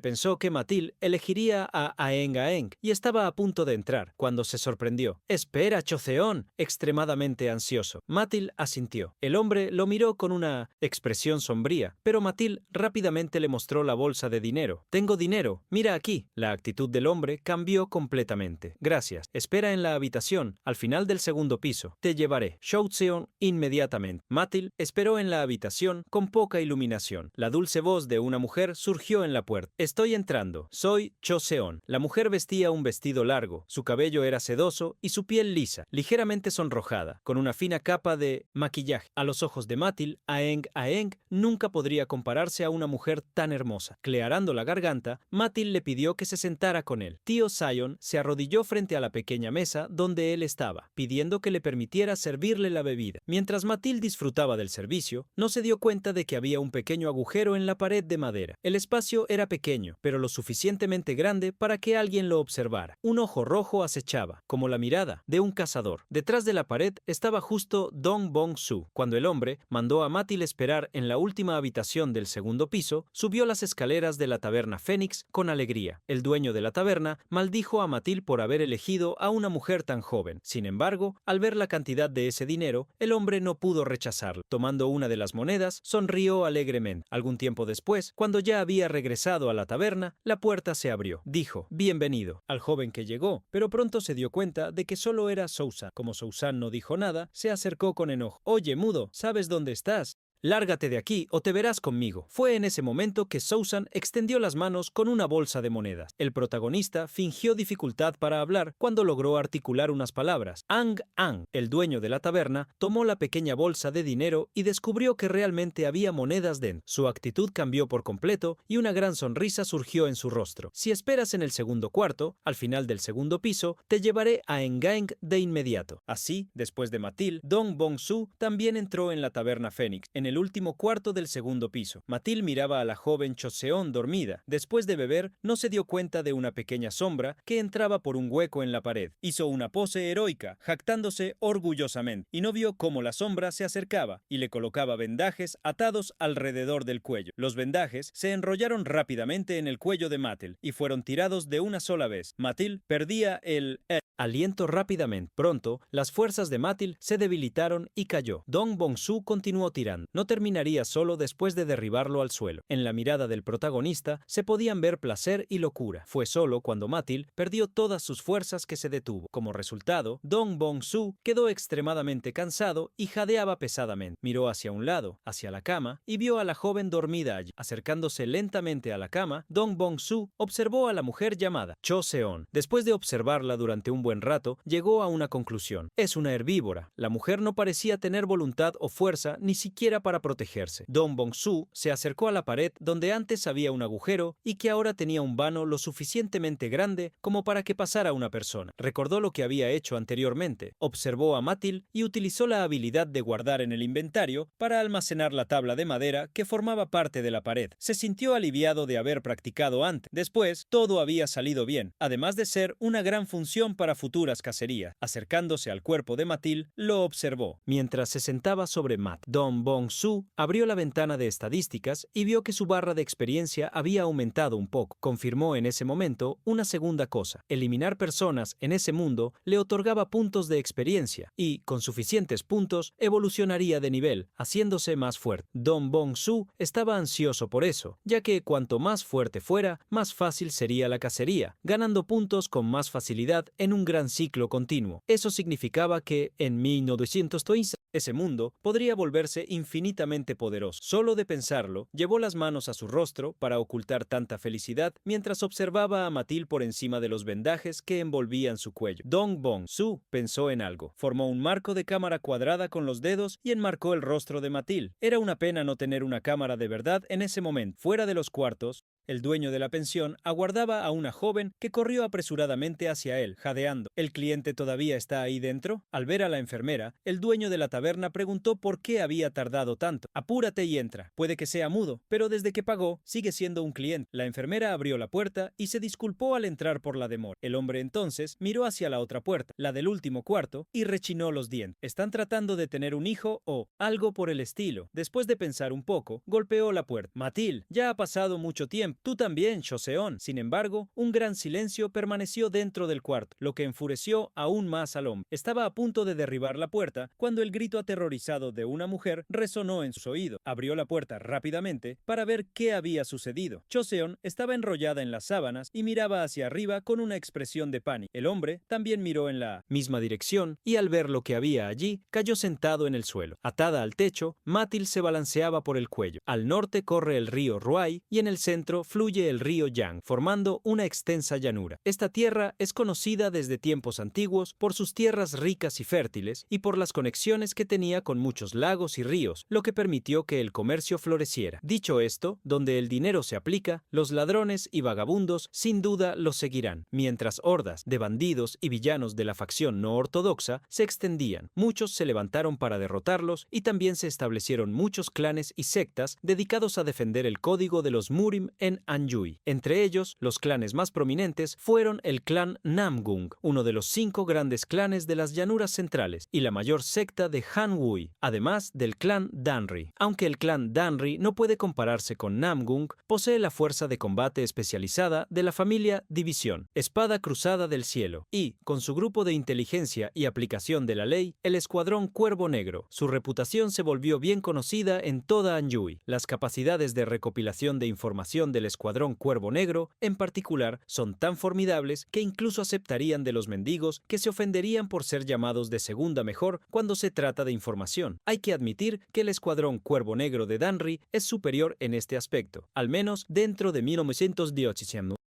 [SPEAKER 1] pensó que Matil elegiría a Aeng y estaba a punto de entrar, cuando se sorprendió. «¡Espera, Choseon!», extremadamente ansioso. Matil asintió. El hombre lo miró con una expresión sombría, pero Matil rápidamente le mostró la bolsa de dinero. «Tengo dinero, mira aquí». La actitud del hombre cambió completamente. «Gracias. Espera en la habitación, al final del segundo piso. Te llevaré». Choseon inmediatamente. Matil esperó en la habitación con poca iluminación. La dulce voz de una mujer surgió en la puerta. «Estoy entrando. Soy Choseon». La mujer vestía un vestido largo. Su cabello era sedoso y su piel lisa, ligeramente sonrojada, con una fina capa de maquillaje. A los ojos de Matil, Aeng nunca podría compararse a una mujer tan hermosa. Clearando la garganta, Matil le pidió que se sentara con él. Tío Sion se arrodilló frente a la pequeña mesa donde él estaba, pidiendo que le permitiera servirle la bebida. Mientras Matil disfrutaba del servicio, no se dio cuenta de que había un pequeño agujero en la pared de madera. El espacio era pequeño, pero lo suficientemente grande para que alguien lo observara. Un ojo rojo acechaba, como la mirada de un cazador. Detrás de la pared estaba justo Dong Bong-su. Cuando el hombre mandó a Matil esperar en la última habitación del segundo piso, subió las escaleras de la taberna Fénix con alegría. El dueño de la taberna maldijo a Matil por haber elegido a una mujer tan joven. Sin embargo, al ver la cantidad de ese dinero, el hombre no pudo rechazarlo. Tomando una de las monedas, sonrió alegremente. Algún tiempo después, cuando ya había regresado a la taberna, la puerta se abrió. Dijo: «Bienvenido», al joven que llegó, pero pronto se dio cuenta de que solo era Sousan. Como Sousan no dijo nada, se acercó con enojo. «Oye, mudo, ¿sabes dónde estás?». «Lárgate de aquí o te verás conmigo». Fue en ese momento que Susan extendió las manos con una bolsa de monedas. El protagonista fingió dificultad para hablar cuando logró articular unas palabras. Ang Ang, el dueño de la taberna, tomó la pequeña bolsa de dinero y descubrió que realmente había monedas dentro. Su actitud cambió por completo y una gran sonrisa surgió en su rostro. «Si esperas en el segundo cuarto, al final del segundo piso, te llevaré a Engaeng de inmediato». Así, después de Mathilde, Dong Bong-su también entró en la taberna Fénix, en el último cuarto del segundo piso. Mathilde miraba a la joven Choseon dormida. Después de beber, no se dio cuenta de una pequeña sombra que entraba por un hueco en la pared. Hizo una pose heroica, jactándose orgullosamente, y no vio cómo la sombra se acercaba y le colocaba vendajes atados alrededor del cuello. Los vendajes se enrollaron rápidamente en el cuello de Mathilde y fueron tirados de una sola vez. Mathilde perdía el aliento rápidamente. Pronto, las fuerzas de Mathilde se debilitaron y cayó. Dong Bong-su continuó tirando. No terminaría solo después de derribarlo al suelo. En la mirada del protagonista se podían ver placer y locura. Fue solo cuando Mathilde perdió todas sus fuerzas que se detuvo. Como resultado, Dong Bong-su quedó extremadamente cansado y jadeaba pesadamente. Miró hacia un lado, hacia la cama, y vio a la joven dormida allí. Acercándose lentamente a la cama, Dong Bong-su observó a la mujer llamada Choseon. Después de observarla durante un buen rato, llegó a una conclusión. Es una herbívora. La mujer no parecía tener voluntad o fuerza ni siquiera para protegerse. Dong Bong-su se acercó a la pared donde antes había un agujero y que ahora tenía un vano lo suficientemente grande como para que pasara una persona. Recordó lo que había hecho anteriormente. Observó a Mathilde y utilizó la habilidad de guardar en el inventario para almacenar la tabla de madera que formaba parte de la pared. Se sintió aliviado de haber practicado antes. Después, todo había salido bien, además de ser una gran función para futuras cacerías. Acercándose al cuerpo de Mathilde, lo observó. Mientras se sentaba sobre Matt, Dong Bong-su abrió la ventana de estadísticas y vio que su barra de experiencia había aumentado un poco. Confirmó en ese momento una segunda cosa. Eliminar personas en ese mundo le otorgaba puntos de experiencia y, con suficientes puntos, evolucionaría de nivel, haciéndose más fuerte. Dong Bong-su estaba ansioso por eso, ya que cuanto más fuerte fuera, más fácil sería la cacería, ganando puntos con más facilidad en un gran ciclo continuo. Eso significaba que, en 1915, ese mundo podría volverse infinitamente poderoso. Solo de pensarlo, llevó las manos a su rostro para ocultar tanta felicidad mientras observaba a Mathilde por encima de los vendajes que envolvían su cuello. Dong Bong-su pensó en algo. Formó un marco de cámara cuadrada con los dedos y enmarcó el rostro de Mathilde. Era una pena no tener una cámara de verdad en ese momento. Fuera de los cuartos, el dueño de la pensión aguardaba a una joven que corrió apresuradamente hacia él, jadeando. ¿El cliente todavía está ahí dentro? Al ver a la enfermera, el dueño de la taberna preguntó por qué había tardado tanto. «Apúrate y entra. Puede que sea mudo, pero desde que pagó, sigue siendo un cliente». La enfermera abrió la puerta y se disculpó al entrar por la demora. El hombre entonces miró hacia la otra puerta, la del último cuarto, y rechinó los dientes. «Están tratando de tener un hijo o algo por el estilo». Después de pensar un poco, golpeó la puerta. «Mathilde, ya ha pasado mucho tiempo. Tú también, Choseon». Sin embargo, un gran silencio permaneció dentro del cuarto, lo que enfureció aún más al hombre. Estaba a punto de derribar la puerta cuando el grito aterrorizado de una mujer resonó en su oído. Abrió la puerta rápidamente para ver qué había sucedido. Choseon estaba enrollada en las sábanas y miraba hacia arriba con una expresión de pánico. El hombre también miró en la misma dirección y al ver lo que había allí, cayó sentado en el suelo. Atada al techo, Mathilde se balanceaba por el cuello. Al norte corre el río Ruai y en el centro fluye el río Yang, formando una extensa llanura. Esta tierra es conocida desde tiempos antiguos por sus tierras ricas y fértiles y por las conexiones que tenía con muchos lagos y ríos, lo que permitió que el comercio floreciera. Dicho esto, donde el dinero se aplica, los ladrones y vagabundos sin duda los seguirán, mientras hordas de bandidos y villanos de la facción no ortodoxa se extendían. Muchos se levantaron para derrotarlos y también se establecieron muchos clanes y sectas dedicados a defender el código de los Murim en Anhui. Entre ellos, los clanes más prominentes fueron el clan Namgung, uno de los 5 grandes clanes de las llanuras centrales, y la mayor secta de Han-Wui, además del clan Danri. Aunque el clan Danri no puede compararse con Namgung, posee la fuerza de combate especializada de la familia División, Espada Cruzada del Cielo, y, con su grupo de inteligencia y aplicación de la ley, el Escuadrón Cuervo Negro. Su reputación se volvió bien conocida en toda Anhui. Las capacidades de recopilación de información de del escuadrón Cuervo Negro, en particular, son tan formidables que incluso aceptarían de los mendigos que se ofenderían por ser llamados de segunda mejor cuando se trata de información. Hay que admitir que el escuadrón Cuervo Negro de Danry es superior en este aspecto, al menos dentro de 1918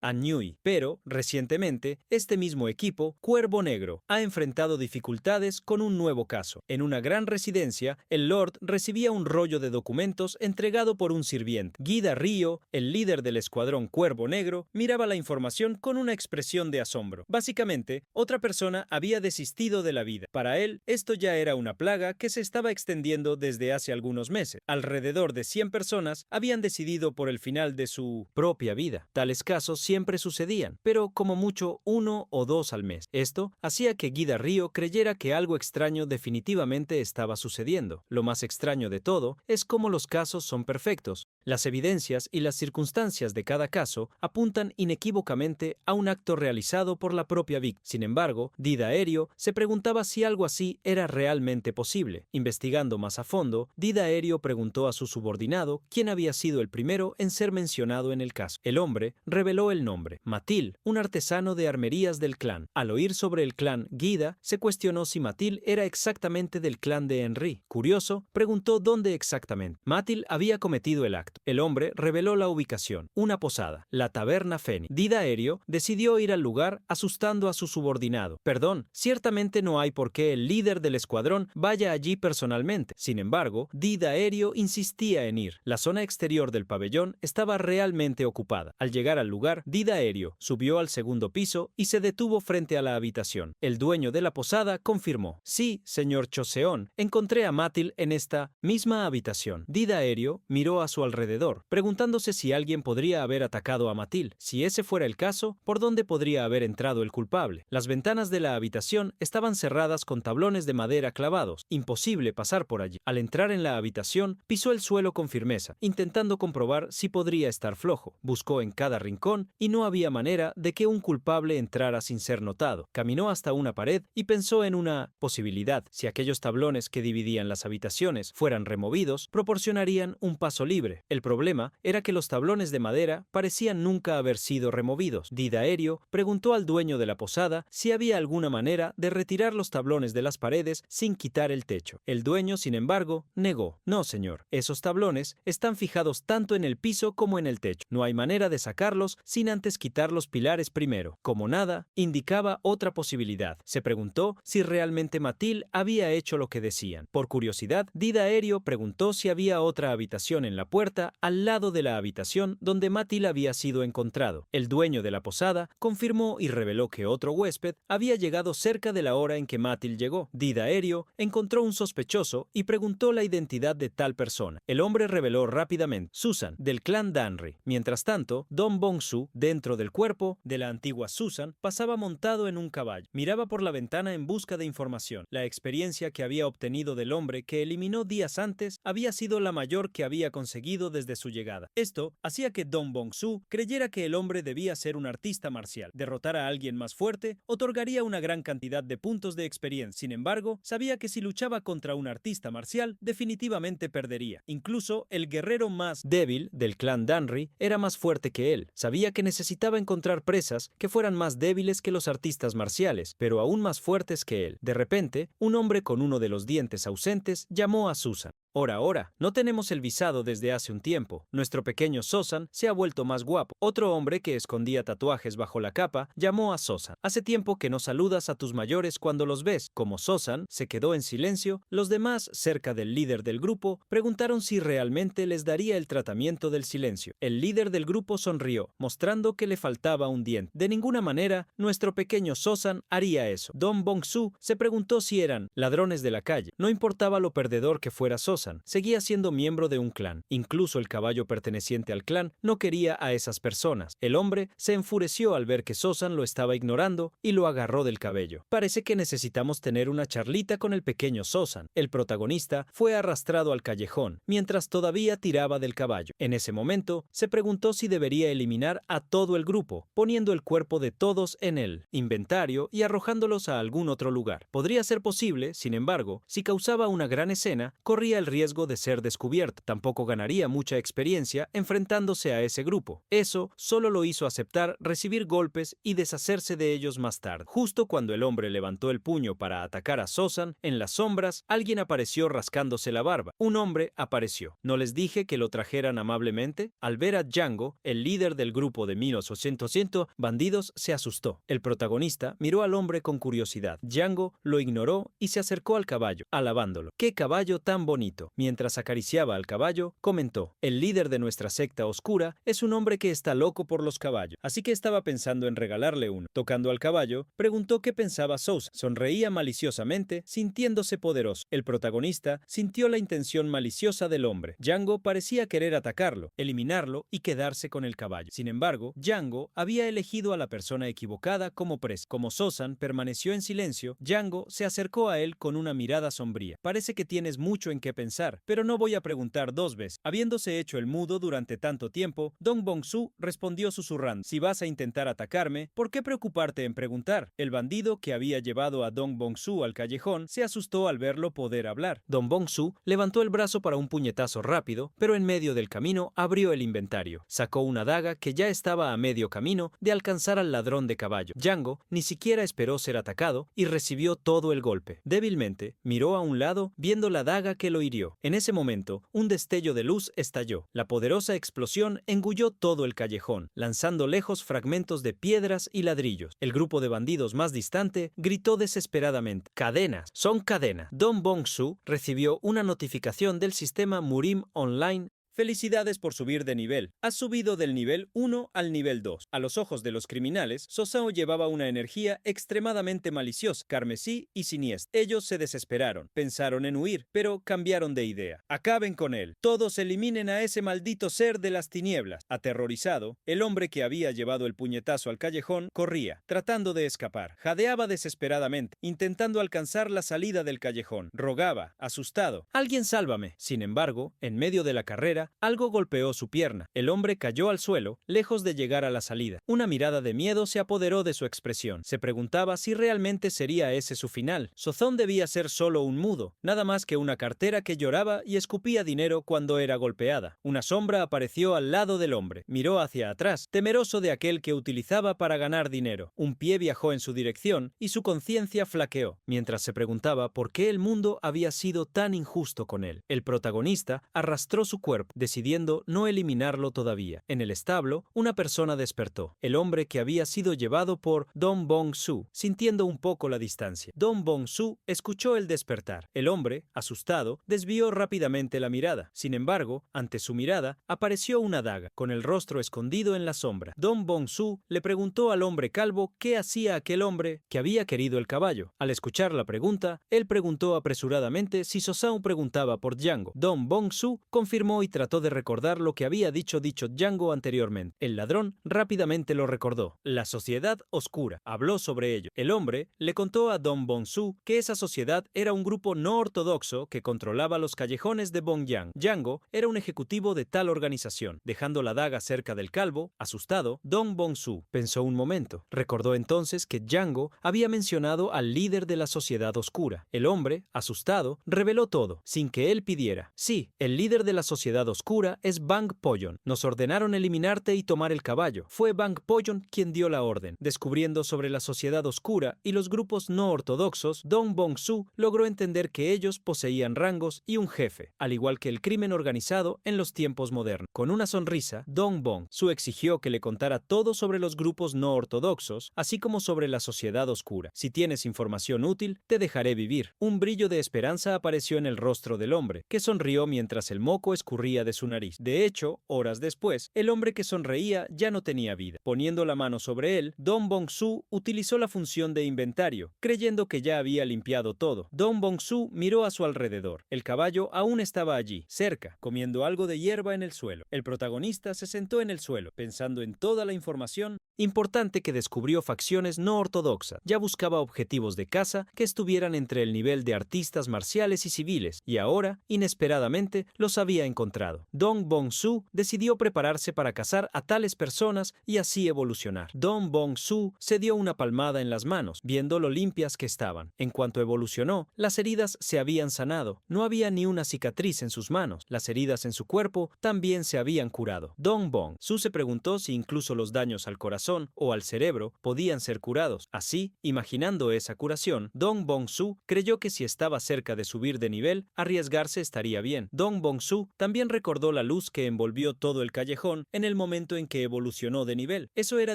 [SPEAKER 1] a Nui, pero, recientemente, este mismo equipo, Cuervo Negro, ha enfrentado dificultades con un nuevo caso. En una gran residencia, el Lord recibía un rollo de documentos entregado por un sirviente. Guida Río, el líder del escuadrón Cuervo Negro, miraba la información con una expresión de asombro. Básicamente, otra persona había desistido de la vida. Para él, esto ya era una plaga que se estaba extendiendo desde hace algunos meses. Alrededor de 100 personas habían decidido por el final de su propia vida. Tales casos siempre sucedían, pero como mucho 1 o 2 al mes. Esto hacía que Guida Río creyera que algo extraño definitivamente estaba sucediendo. Lo más extraño de todo es cómo los casos son perfectos. Las evidencias y las circunstancias de cada caso apuntan inequívocamente a un acto realizado por la propia víctima. Sin embargo, Dida Aéreo se preguntaba si algo así era realmente posible. Investigando más a fondo, Dida Aéreo preguntó a su subordinado quién había sido el primero en ser mencionado en el caso. El hombre reveló el nombre: Matil, un artesano de armerías del clan. Al oír sobre el clan Guida, se cuestionó si Matil era exactamente del clan de Henry. Curioso, preguntó dónde exactamente Matil había cometido el acto. El hombre reveló la ubicación: una posada, la taberna Fénix. Dida Aéreo decidió ir al lugar asustando a su subordinado. Perdón, ciertamente no hay por qué el líder del escuadrón vaya allí personalmente. Sin embargo, Dida Aéreo insistía en ir. La zona exterior del pabellón estaba realmente ocupada. Al llegar al lugar, Dida Aéreo subió al segundo piso y se detuvo frente a la habitación. El dueño de la posada confirmó: sí, señor Choseón, encontré a Matil en esta misma habitación. Dida Aéreo miró a su alrededor, preguntándose si alguien podría haber atacado a Matil. Si ese fuera el caso, ¿por dónde podría haber entrado el culpable? Las ventanas de la habitación estaban cerradas con tablones de madera clavados. Imposible pasar por allí. Al entrar en la habitación, pisó el suelo con firmeza, intentando comprobar si podría estar flojo. Buscó en cada rincón y no había manera de que un culpable entrara sin ser notado. Caminó hasta una pared y pensó en una posibilidad. Si aquellos tablones que dividían las habitaciones fueran removidos, proporcionarían un paso libre. El problema era que los tablones de madera parecían nunca haber sido removidos. Dida Aéreo preguntó al dueño de la posada si había alguna manera de retirar los tablones de las paredes sin quitar el techo. El dueño, sin embargo, negó. No, señor. Esos tablones están fijados tanto en el piso como en el techo. No hay manera de sacarlos sin antes quitar los pilares primero. Como nada indicaba otra posibilidad. Se preguntó si realmente Matil había hecho lo que decían. Por curiosidad, Dida Aéreo preguntó si había otra habitación en la puerta al lado de la habitación donde Matil había sido encontrado. El dueño de la posada confirmó y reveló que otro huésped había llegado cerca de la hora en que Matil llegó. Dida Aéreo encontró un sospechoso y preguntó la identidad de tal persona. El hombre reveló rápidamente: Susan, del clan Danry. Mientras tanto, Don Bong-su, dentro del cuerpo de la antigua Susan, pasaba montado en un caballo. Miraba por la ventana en busca de información. La experiencia que había obtenido del hombre que eliminó días antes había sido la mayor que había conseguido desde su llegada. Esto hacía que Don Bong-su creyera que el hombre debía ser un artista marcial. Derrotar a alguien más fuerte otorgaría una gran cantidad de puntos de experiencia. Sin embargo, sabía que si luchaba contra un artista marcial, definitivamente perdería. Incluso el guerrero más débil del clan Danry era más fuerte que él. Sabía que necesitaba encontrar presas que fueran más débiles que los artistas marciales, pero aún más fuertes que él. De repente, un hombre con uno de los dientes ausentes llamó a Susan. Ora, no tenemos el visado desde hace un tiempo. Nuestro pequeño Sosan se ha vuelto más guapo. Otro hombre que escondía tatuajes bajo la capa llamó a Sosan. Hace tiempo que no saludas a tus mayores cuando los ves. Como Sosan se quedó en silencio, los demás, cerca del líder del grupo, preguntaron si realmente les daría el tratamiento del silencio. El líder del grupo sonrió, mostrando que le faltaba un diente. De ninguna manera, nuestro pequeño Sosan haría eso. Don Bong-su se preguntó si eran ladrones de la calle. No importaba lo perdedor que fuera Sosan, seguía siendo miembro de un clan. Incluso el caballo perteneciente al clan no quería a esas personas. El hombre se enfureció al ver que Sosan lo estaba ignorando y lo agarró del cabello. Parece que necesitamos tener una charlita con el pequeño Sosan. El protagonista fue arrastrado al callejón, mientras todavía tiraba del caballo. En ese momento, se preguntó si debería eliminar a todo el grupo, poniendo el cuerpo de todos en el inventario y arrojándolos a algún otro lugar. Podría ser posible, sin embargo, si causaba una gran escena, corría el riesgo de ser descubierto. Tampoco ganaría mucha experiencia enfrentándose a ese grupo. Eso solo lo hizo aceptar recibir golpes y deshacerse de ellos más tarde. Justo cuando el hombre levantó el puño para atacar a Sosan, en las sombras, alguien apareció rascándose la barba. Un hombre apareció. ¿No les dije que lo trajeran amablemente? Al ver a Django, el líder del grupo de 1800 bandidos, se asustó. El protagonista miró al hombre con curiosidad. Django lo ignoró y se acercó al caballo, alabándolo. ¡Qué caballo tan bonito! Mientras acariciaba al caballo, comentó: el líder de nuestra secta oscura es un hombre que está loco por los caballos, así que estaba pensando en regalarle uno. Tocando al caballo, preguntó qué pensaba Sousa. Sonreía maliciosamente, sintiéndose poderoso. El protagonista sintió la intención maliciosa del hombre. Django parecía querer atacarlo, eliminarlo y quedarse con el caballo. Sin embargo, Django había elegido a la persona equivocada como presa. Como Sosan permaneció en silencio, Django se acercó a él con una mirada sombría. Parece que tienes mucho en qué pensar, pero no voy a preguntar dos veces. Habiéndose hecho el mudo durante tanto tiempo, Dong Bong-su respondió susurrando: si vas a intentar atacarme, ¿por qué preocuparte en preguntar? El bandido que había llevado a Dong Bong-su al callejón se asustó al verlo poder hablar. Dong Bong-su levantó el brazo para un puñetazo rápido, pero en medio del camino abrió el inventario. Sacó una daga que ya estaba a medio camino de alcanzar al ladrón de caballo. Django ni siquiera esperó ser atacado y recibió todo el golpe. Débilmente, miró a un lado viendo la daga que lo hirió. En ese momento, un destello de luz estalló. La poderosa explosión engulló todo el callejón, lanzando lejos fragmentos de piedras y ladrillos. El grupo de bandidos más distante gritó desesperadamente: ¡cadenas! ¡Son cadenas! Dong Bong-su recibió una notificación del sistema Murim Online. Felicidades por subir de nivel. Has subido del nivel 1 al nivel 2. A los ojos de los criminales, Sosao llevaba una energía extremadamente maliciosa, carmesí y siniestra. Ellos se desesperaron, pensaron en huir, pero cambiaron de idea. Acaben con él. Todos eliminen a ese maldito ser de las tinieblas. Aterrorizado, el hombre que había llevado el puñetazo al callejón corría, tratando de escapar. Jadeaba desesperadamente, intentando alcanzar la salida del callejón. Rogaba, asustado: ¡alguien sálvame! Sin embargo, en medio de la carrera, algo golpeó su pierna. El hombre cayó al suelo, lejos de llegar a la salida. Una mirada de miedo se apoderó de su expresión. Se preguntaba si realmente sería ese su final. Sozón debía ser solo un mudo, nada más que una cartera que lloraba y escupía dinero cuando era golpeada. Una sombra apareció al lado del hombre. Miró hacia atrás, temeroso de aquel que utilizaba para ganar dinero. Un pie viajó en su dirección y su conciencia flaqueó, mientras se preguntaba por qué el mundo había sido tan injusto con él. El protagonista arrastró su cuerpo, decidiendo no eliminarlo todavía. En el establo, una persona despertó. El hombre que había sido llevado por Dong Bong-su, sintiendo un poco la distancia. Dong Bong-su escuchó el despertar. El hombre, asustado, desvió rápidamente la mirada. Sin embargo, ante su mirada, apareció una daga, con el rostro escondido en la sombra. Dong Bong-su le preguntó al hombre calvo qué hacía aquel hombre que había querido el caballo. Al escuchar la pregunta, él preguntó apresuradamente si Sosao preguntaba por Django. Dong Bong-su confirmó y trató de recordar lo que había dicho Django anteriormente. El ladrón rápidamente lo recordó. La sociedad oscura. Habló sobre ello. El hombre le contó a Dong Bong-su que esa sociedad era un grupo no ortodoxo que controlaba los callejones de Bongyang. Django era un ejecutivo de tal organización. Dejando la daga cerca del calvo, asustado, Dong Bong-su pensó un momento. Recordó entonces que Django había mencionado al líder de la sociedad oscura. El hombre, asustado, reveló todo, sin que él pidiera. Sí, el líder de la sociedad oscura es Bang Poyon. Nos ordenaron eliminarte y tomar el caballo. Fue Bang Poyon quien dio la orden. Descubriendo sobre la sociedad oscura y los grupos no ortodoxos, Dong Bong-su logró entender que ellos poseían rangos y un jefe, al igual que el crimen organizado en los tiempos modernos. Con una sonrisa, Dong Bong-su exigió que le contara todo sobre los grupos no ortodoxos, así como sobre la sociedad oscura. Si tienes información útil, te dejaré vivir. Un brillo de esperanza apareció en el rostro del hombre, que sonrió mientras el moco escurría de su nariz. De hecho, horas después, el hombre que sonreía ya no tenía vida. Poniendo la mano sobre él, Dong Bong-su utilizó la función de inventario, creyendo que ya había limpiado todo. Dong Bong-su miró a su alrededor. El caballo aún estaba allí, cerca, comiendo algo de hierba en el suelo. El protagonista se sentó en el suelo, pensando en toda la información importante que descubrió. Facciones no ortodoxas. Ya buscaba objetivos de caza que estuvieran entre el nivel de artistas marciales y civiles, y ahora, inesperadamente, los había encontrado. sagrado. Dong Bong-su decidió prepararse para cazar a tales personas y así evolucionar. Dong Bong-su se dio una palmada en las manos, viendo lo limpias que estaban. En cuanto evolucionó, las heridas se habían sanado. No había ni una cicatriz en sus manos. Las heridas en su cuerpo también se habían curado. Dong Bong-su se preguntó si incluso los daños al corazón o al cerebro podían ser curados. Así, imaginando esa curación, Dong Bong-su creyó que si estaba cerca de subir de nivel, arriesgarse estaría bien. Dong Bong-su también recordó la luz que envolvió todo el callejón en el momento en que evolucionó de nivel. Eso era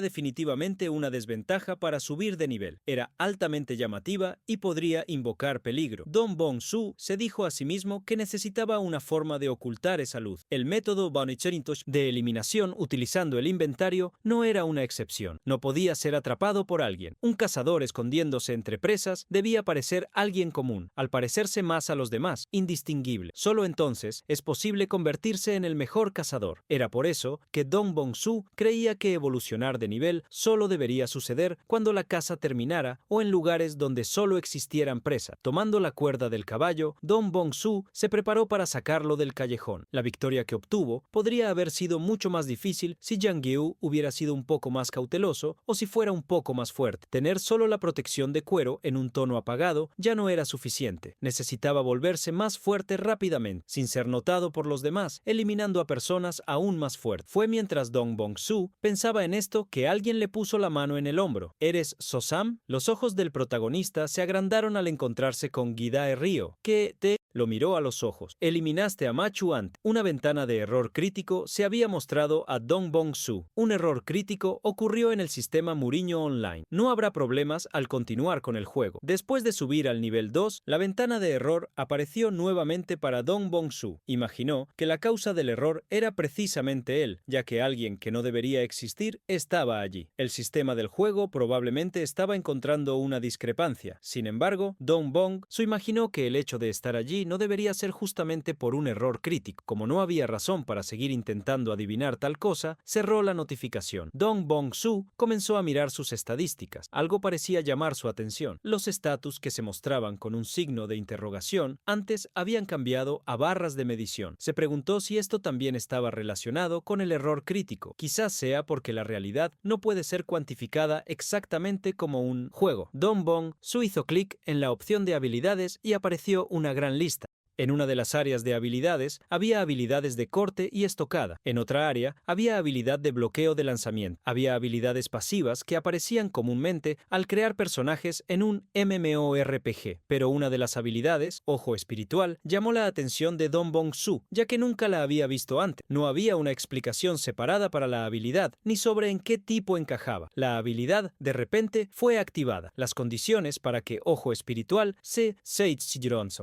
[SPEAKER 1] definitivamente una desventaja para subir de nivel. Era altamente llamativa y podría invocar peligro. Dong Bong-su se dijo a sí mismo que necesitaba una forma de ocultar esa luz. El método Banicherintosh de eliminación utilizando el inventario no era una excepción. No podía ser atrapado por alguien. Un cazador escondiéndose entre presas debía parecer alguien común, al parecerse más a los demás, indistinguible. Solo entonces es posible convertirse en el mejor cazador. Era por eso que Dong Bong-su creía que evolucionar de nivel solo debería suceder cuando la caza terminara o en lugares donde solo existieran presas. Tomando la cuerda del caballo, Dong Bong-su se preparó para sacarlo del callejón. La victoria que obtuvo podría haber sido mucho más difícil si Yang Guiu hubiera sido un poco más cauteloso o si fuera un poco más fuerte. Tener solo la protección de cuero en un tono apagado ya no era suficiente. Necesitaba volverse más fuerte rápidamente, sin ser notado por los demás, eliminando a personas aún más fuertes. Fue mientras Dong Bong-su pensaba en esto que alguien le puso la mano en el hombro. ¿Eres So-sam? Los ojos del protagonista se agrandaron al encontrarse con Gidae Ryo, que lo miró a los ojos. Eliminaste a Machu antes. Una ventana de error crítico se había mostrado a Dong Bong-su. Un error crítico ocurrió en el sistema Muriño Online. No habrá problemas al continuar con el juego. Después de subir al nivel 2, la ventana de error apareció nuevamente para Dong Bong-su. Imaginó que la causa del error era precisamente él, ya que alguien que no debería existir estaba allí. El sistema del juego probablemente estaba encontrando una discrepancia. Sin embargo, Dong Bong-su imaginó que el hecho de estar allí no debería ser justamente por un error crítico. Como no había razón para seguir intentando adivinar tal cosa, cerró la notificación. Dong Bong-su comenzó a mirar sus estadísticas. Algo parecía llamar su atención. Los estatus que se mostraban con un signo de interrogación antes habían cambiado a barras de medición. Se preguntó si esto también estaba relacionado con el error crítico. Quizás sea porque la realidad no puede ser cuantificada exactamente como un juego. Dong Bong-su hizo clic en la opción de habilidades y apareció una gran lista. En una de las áreas de habilidades había habilidades de corte y estocada. En otra área había habilidad de bloqueo de lanzamiento. Había habilidades pasivas que aparecían comúnmente al crear personajes en un MMORPG. Pero una de las habilidades, Ojo Espiritual, llamó la atención de Dong Bong-su, ya que nunca la había visto antes. No había una explicación separada para la habilidad, ni sobre en qué tipo encajaba. La habilidad, de repente, fue activada. Las condiciones para que Ojo Espiritual se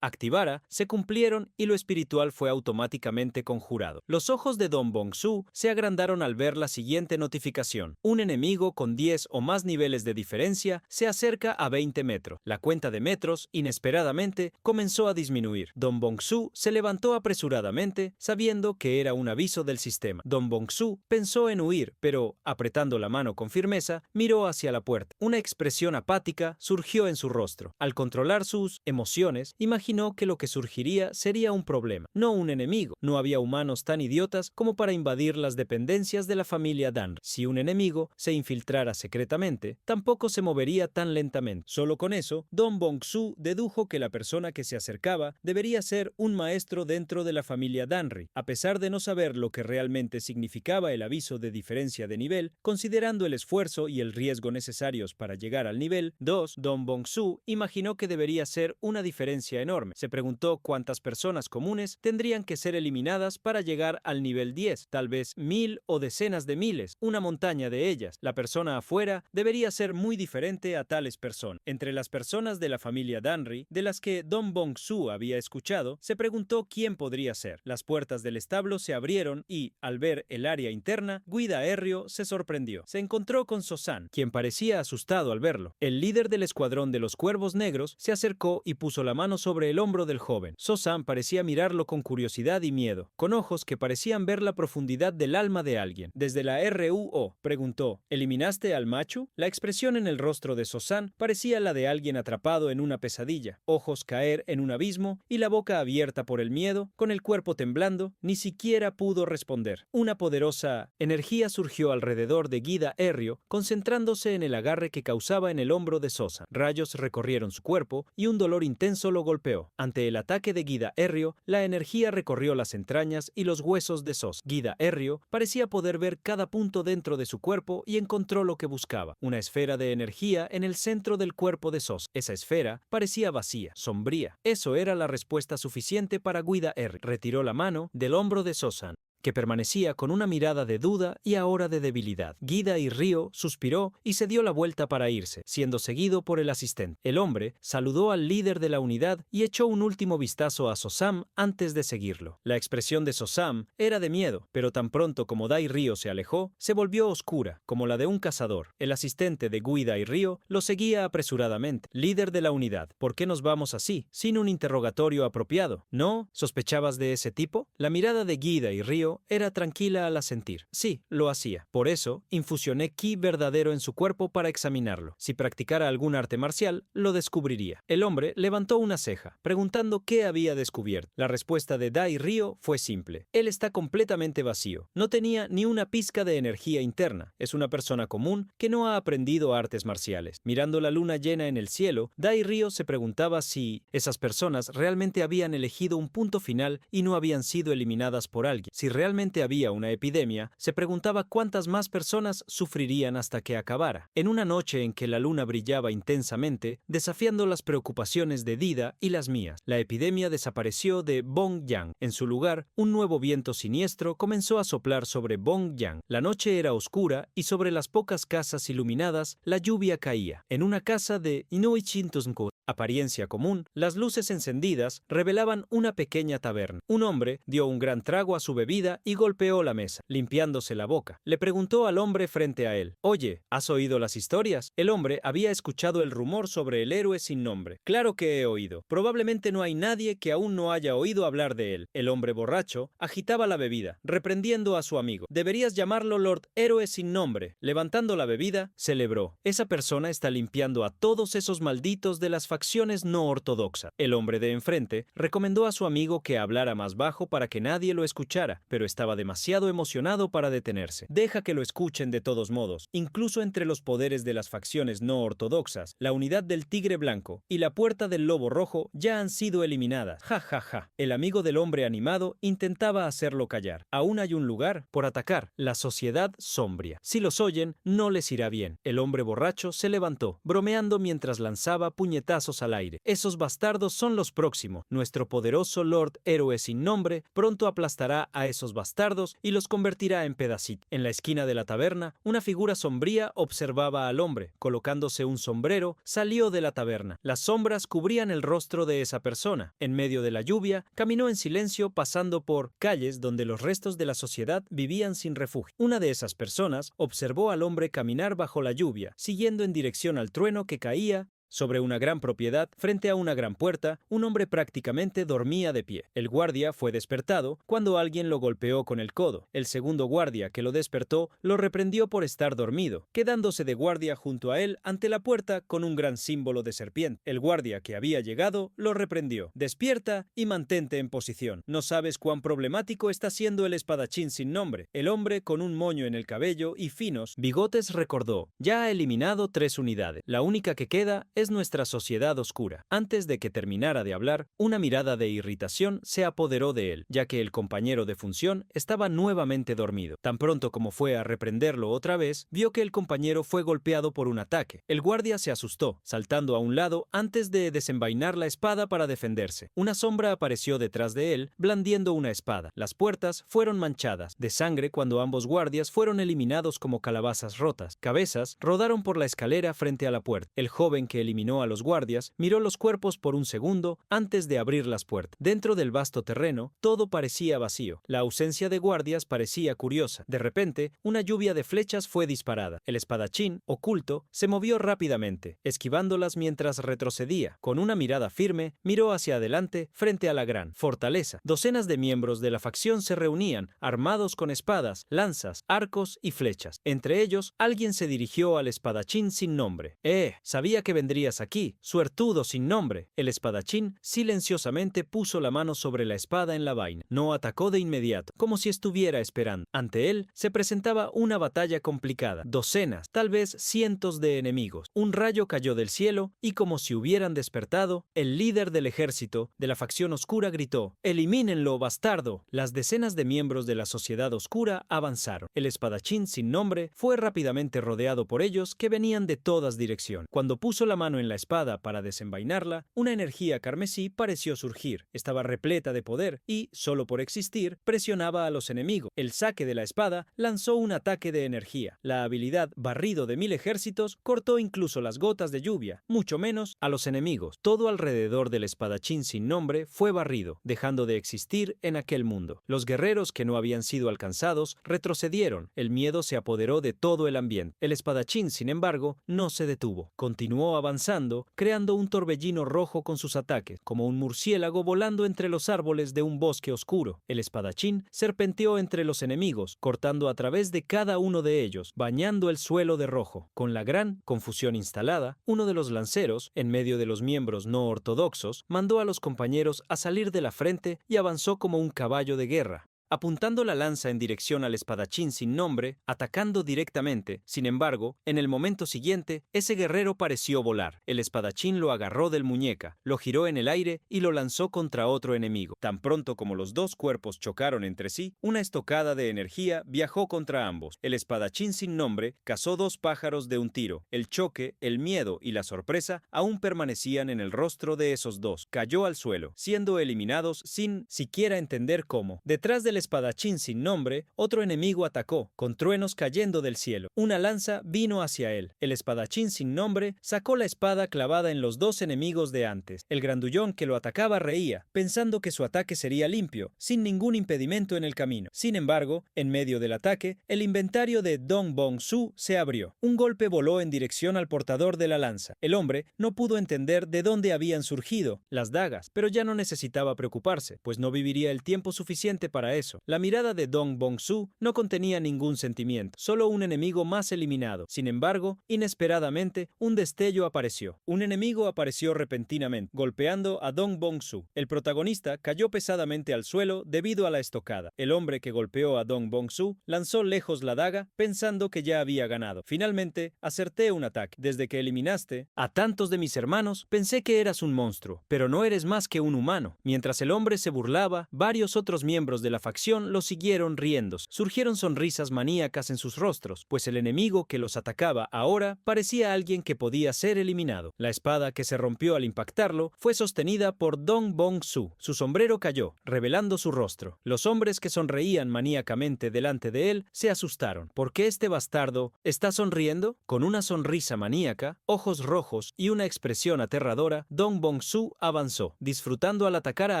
[SPEAKER 1] activara se cumplieron y lo espiritual fue automáticamente conjurado. Los ojos de Dong Bong-su se agrandaron al ver la siguiente notificación. Un enemigo con 10 o más niveles de diferencia se acerca a 20 metros. La cuenta de metros, inesperadamente, comenzó a disminuir. Dong Bong-su se levantó apresuradamente, sabiendo que era un aviso del sistema. Dong Bong-su pensó en huir, pero, apretando la mano con firmeza, miró hacia la puerta. Una expresión apática surgió en su rostro. Al controlar sus emociones, imaginó que lo que surgiría sería un problema, no un enemigo. No había humanos tan idiotas como para invadir las dependencias de la familia Danri. Si un enemigo se infiltrara secretamente, tampoco se movería tan lentamente. Solo con eso, Dong Bong-su dedujo que la persona que se acercaba debería ser un maestro dentro de la familia Danri. A pesar de no saber lo que realmente significaba el aviso de diferencia de nivel, considerando el esfuerzo y el riesgo necesarios para llegar al nivel 2, Dong Bong-su imaginó que debería ser una diferencia enorme. Se preguntó cuántas personas comunes tendrían que ser eliminadas para llegar al nivel 10, tal vez 1000 o decenas de miles, una montaña de ellas. La persona afuera debería ser muy diferente a tales personas. Entre las personas de la familia Danri, de las que Dong Bong-su había escuchado, se preguntó quién podría ser. Las puertas del establo se abrieron y, al ver el área interna, Gidae Ryo se sorprendió. Se encontró con So-san, quien parecía asustado al verlo. El líder del escuadrón de los Cuervos Negros se acercó y puso la mano sobre el hombro del joven. So-san parecía mirarlo con curiosidad y miedo, con ojos que parecían ver la profundidad del alma de alguien. Desde la RUO, preguntó, ¿eliminaste al macho? La expresión en el rostro de So-san parecía la de alguien atrapado en una pesadilla, ojos caer en un abismo y la boca abierta por el miedo, con el cuerpo temblando, ni siquiera pudo responder. Una poderosa energía surgió alrededor de Guida Herrio, concentrándose en el agarre que causaba en el hombro de So-san. Rayos recorrieron su cuerpo y un dolor intenso lo golpeó. Ante el ataque de Guida Herrio, la energía recorrió las entrañas y los huesos de So-san. Guida Herrio parecía poder ver cada punto dentro de su cuerpo y encontró lo que buscaba, una esfera de energía en el centro del cuerpo de So-san. Esa esfera parecía vacía, sombría. Eso era la respuesta suficiente para Guida Herrio. Retiró la mano del hombro de So-san, que permanecía con una mirada de duda y ahora de debilidad. Guida Herrio suspiró y se dio la vuelta para irse, siendo seguido por el asistente. El hombre saludó al líder de la unidad y echó un último vistazo a So-san antes de seguirlo. La expresión de So-san era de miedo, pero tan pronto como Dai Ryo se alejó, se volvió oscura, como la de un cazador. El asistente de Guida Herrio lo seguía apresuradamente. Líder de la unidad, ¿por qué nos vamos así, sin un interrogatorio apropiado? ¿No? ¿Sospechabas de ese tipo? La mirada de Guida Herrio era tranquila al asentir. Sí, lo hacía. Por eso, infusioné ki verdadero en su cuerpo para examinarlo. Si practicara algún arte marcial, lo descubriría. El hombre levantó una ceja, preguntando qué había descubierto. La respuesta de Dai Ryo fue simple. Él está completamente vacío. No tenía ni una pizca de energía interna. Es una persona común que no ha aprendido artes marciales. Mirando la luna llena en el cielo, Dai Ryo se preguntaba si esas personas realmente habían elegido un punto final y no habían sido eliminadas por alguien. Si realmente había una epidemia, se preguntaba cuántas más personas sufrirían hasta que acabara. En una noche en que la luna brillaba intensamente, desafiando las preocupaciones de Dida y las mías, la epidemia desapareció de Bongyang. En su lugar, un nuevo viento siniestro comenzó a soplar sobre Bongyang. La noche era oscura y sobre las pocas casas iluminadas, la lluvia caía. En una casa de Inoichintunko, apariencia común, las luces encendidas revelaban una pequeña taberna. Un hombre dio un gran trago a su bebida y golpeó la mesa, limpiándose la boca. Le preguntó al hombre frente a él, «Oye, ¿has oído las historias?» El hombre había escuchado el rumor sobre el héroe sin nombre. «Claro que he oído. Probablemente no hay nadie que aún no haya oído hablar de él». El hombre borracho agitaba la bebida, reprendiendo a su amigo. «Deberías llamarlo Lord Héroe sin nombre». Levantando la bebida, celebró. «Esa persona está limpiando a todos esos malditos de las facciones no ortodoxas». El hombre de enfrente recomendó a su amigo que hablara más bajo para que nadie lo escuchara, pero estaba demasiado emocionado para detenerse. «Deja que lo escuchen de todos modos. Incluso entre los poderes de las facciones no ortodoxas, la unidad del Tigre Blanco y la Puerta del Lobo Rojo ya han sido eliminadas. Ja, ja, ja». El amigo del hombre animado intentaba hacerlo callar. «Aún hay un lugar por atacar, la sociedad sombria. Si los oyen, no les irá bien». El hombre borracho se levantó, bromeando mientras lanzaba puñetazos al aire. «Esos bastardos son los próximos. Nuestro poderoso Lord Héroe sin nombre pronto aplastará a esos bastardos y los convertirá en pedacitos». En la esquina de la taberna, una figura sombría observaba al hombre. Colocándose un sombrero, salió de la taberna. Las sombras cubrían el rostro de esa persona. En medio de la lluvia, caminó en silencio pasando por calles donde los restos de la sociedad vivían sin refugio. Una de esas personas observó al hombre caminar bajo la lluvia, siguiendo en dirección al trueno que caía sobre una gran propiedad, frente a una gran puerta, un hombre prácticamente dormía de pie. El guardia fue despertado cuando alguien lo golpeó con el codo. El segundo guardia que lo despertó lo reprendió por estar dormido, quedándose de guardia junto a él ante la puerta con un gran símbolo de serpiente. El guardia que había llegado lo reprendió. «Despierta y mantente en posición. No sabes cuán problemático está siendo el espadachín sin nombre». El hombre con un moño en el cabello y finos bigotes recordó: «Ya ha eliminado 3 unidades. La única que queda es nuestra sociedad oscura». Antes de que terminara de hablar, una mirada de irritación se apoderó de él, ya que el compañero de función estaba nuevamente dormido. Tan pronto como fue a reprenderlo otra vez, vio que el compañero fue golpeado por un ataque. El guardia se asustó, saltando a un lado antes de desenvainar la espada para defenderse. Una sombra apareció detrás de él, blandiendo una espada. Las puertas fueron manchadas de sangre cuando ambos guardias fueron eliminados como calabazas rotas. Cabezas rodaron por la escalera frente a la puerta. El joven que eliminó eliminó a los guardias, miró los cuerpos por un segundo antes de abrir las puertas. Dentro del vasto terreno, todo parecía vacío. La ausencia de guardias parecía curiosa. De repente, una lluvia de flechas fue disparada. El espadachín, oculto, se movió rápidamente, esquivándolas mientras retrocedía. Con una mirada firme, miró hacia adelante, frente a la gran fortaleza. Docenas de miembros de la facción se reunían, armados con espadas, lanzas, arcos y flechas. Entre ellos, alguien se dirigió al espadachín sin nombre. Sabía que vendrías aquí, suertudo sin nombre. El espadachín silenciosamente puso la mano sobre la espada en la vaina. No atacó de inmediato, como si estuviera esperando. Ante él se presentaba una batalla complicada. Docenas, tal vez cientos de enemigos. Un rayo cayó del cielo y, como si hubieran despertado, el líder del ejército de la facción oscura gritó: «¡Elimínenlo, bastardo!». Las decenas de miembros de la sociedad oscura avanzaron. El espadachín sin nombre fue rápidamente rodeado por ellos que venían de todas direcciones. Cuando puso la mano en la espada para desenvainarla, una energía carmesí pareció surgir. Estaba repleta de poder y, solo por existir, presionaba a los enemigos. El saque de la espada lanzó un ataque de energía. La habilidad barrido de 1000 ejércitos cortó incluso las gotas de lluvia, mucho menos a los enemigos. Todo alrededor del espadachín sin nombre fue barrido, dejando de existir en aquel mundo. Los guerreros que no habían sido alcanzados retrocedieron. El miedo se apoderó de todo el ambiente. El espadachín, sin embargo, no se detuvo. Continuó avanzando, creando un torbellino rojo con sus ataques, como un murciélago volando entre los árboles de un bosque oscuro. El espadachín serpenteó entre los enemigos, cortando a través de cada uno de ellos, bañando el suelo de rojo. Con la gran confusión instalada, uno de los lanceros, en medio de los miembros no ortodoxos, mandó a los compañeros a salir de la frente y avanzó como un caballo de guerra, apuntando la lanza en dirección al espadachín sin nombre, atacando directamente. Sin embargo, en el momento siguiente, ese guerrero pareció volar. El espadachín lo agarró del muñeca, lo giró en el aire y lo lanzó contra otro enemigo. Tan pronto como los dos cuerpos chocaron entre sí, una estocada de energía viajó contra ambos. El espadachín sin nombre cazó 2 pájaros de un tiro. El choque, el miedo y la sorpresa aún permanecían en el rostro de esos dos. Cayó al suelo, siendo eliminados sin siquiera entender cómo. Detrás del espadachín sin nombre, otro enemigo atacó, con truenos cayendo del cielo. Una lanza vino hacia él. El espadachín sin nombre sacó la espada clavada en los 2 enemigos de antes. El grandullón que lo atacaba reía, pensando que su ataque sería limpio, sin ningún impedimento en el camino. Sin embargo, en medio del ataque, el inventario de Dong Bong-su se abrió. Un golpe voló en dirección al portador de la lanza. El hombre no pudo entender de dónde habían surgido las dagas, pero ya no necesitaba preocuparse, pues no viviría el tiempo suficiente para eso. La mirada de Dong Bong-su no contenía ningún sentimiento, solo un enemigo más eliminado. Sin embargo, inesperadamente, un destello apareció. Un enemigo apareció repentinamente, golpeando a Dong Bong-su. El protagonista cayó pesadamente al suelo debido a la estocada. El hombre que golpeó a Dong Bong-su lanzó lejos la daga, pensando que ya había ganado. Finalmente, acerté un ataque. Desde que eliminaste a tantos de mis hermanos, pensé que eras un monstruo, pero no eres más que un humano. Mientras el hombre se burlaba, varios otros miembros de la facción lo siguieron riendo. Surgieron sonrisas maníacas en sus rostros, pues el enemigo que los atacaba ahora parecía alguien que podía ser eliminado. La espada que se rompió al impactarlo fue sostenida por Dong Bong-su. Su sombrero cayó, revelando su rostro. Los hombres que sonreían maníacamente delante de él se asustaron. ¿Por qué este bastardo está sonriendo? Con una sonrisa maníaca, ojos rojos y una expresión aterradora, Dong Bong-su avanzó, disfrutando al atacar a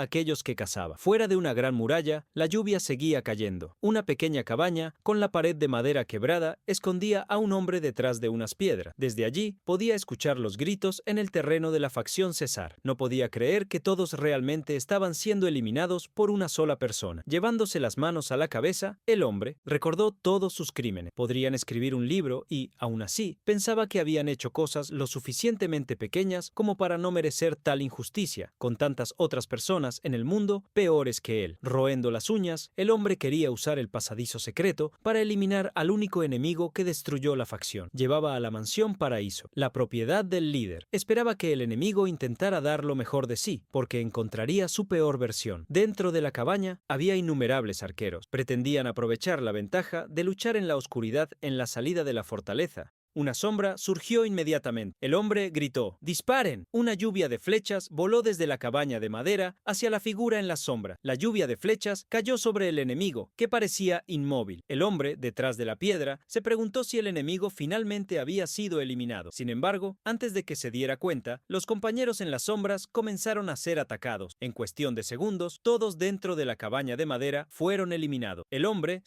[SPEAKER 1] aquellos que cazaba. Fuera de una gran muralla, la lluvia seguía cayendo. Una pequeña cabaña, con la pared de madera quebrada, escondía a un hombre detrás de unas piedras. Desde allí, podía escuchar los gritos en el terreno de la facción César. No podía creer que todos realmente estaban siendo eliminados por una sola persona. Llevándose las manos a la cabeza, el hombre recordó todos sus crímenes. Podrían escribir un libro y, aún así, pensaba que habían hecho cosas lo suficientemente pequeñas como para no merecer tal injusticia, con tantas otras personas en el mundo peores que él. Roendo las uñas, el hombre quería usar el pasadizo secreto para eliminar al único enemigo que destruyó la facción. Llevaba a la mansión Paraíso, la propiedad del líder. Esperaba que el enemigo intentara dar lo mejor de sí, porque encontraría su peor versión. Dentro de la cabaña había innumerables arqueros. Pretendían aprovechar la ventaja de luchar en la oscuridad en la salida de la fortaleza. Una sombra surgió inmediatamente. El hombre gritó: ¡disparen! Una lluvia de flechas voló desde la cabaña de madera hacia la figura en la sombra. La lluvia de flechas cayó sobre el enemigo, que parecía inmóvil. El hombre, detrás de la piedra, se preguntó si el enemigo finalmente había sido eliminado. Sin embargo, antes de que se diera cuenta, los compañeros en las sombras comenzaron a ser atacados. En cuestión de segundos, todos dentro de la cabaña de madera fueron eliminados. El hombre,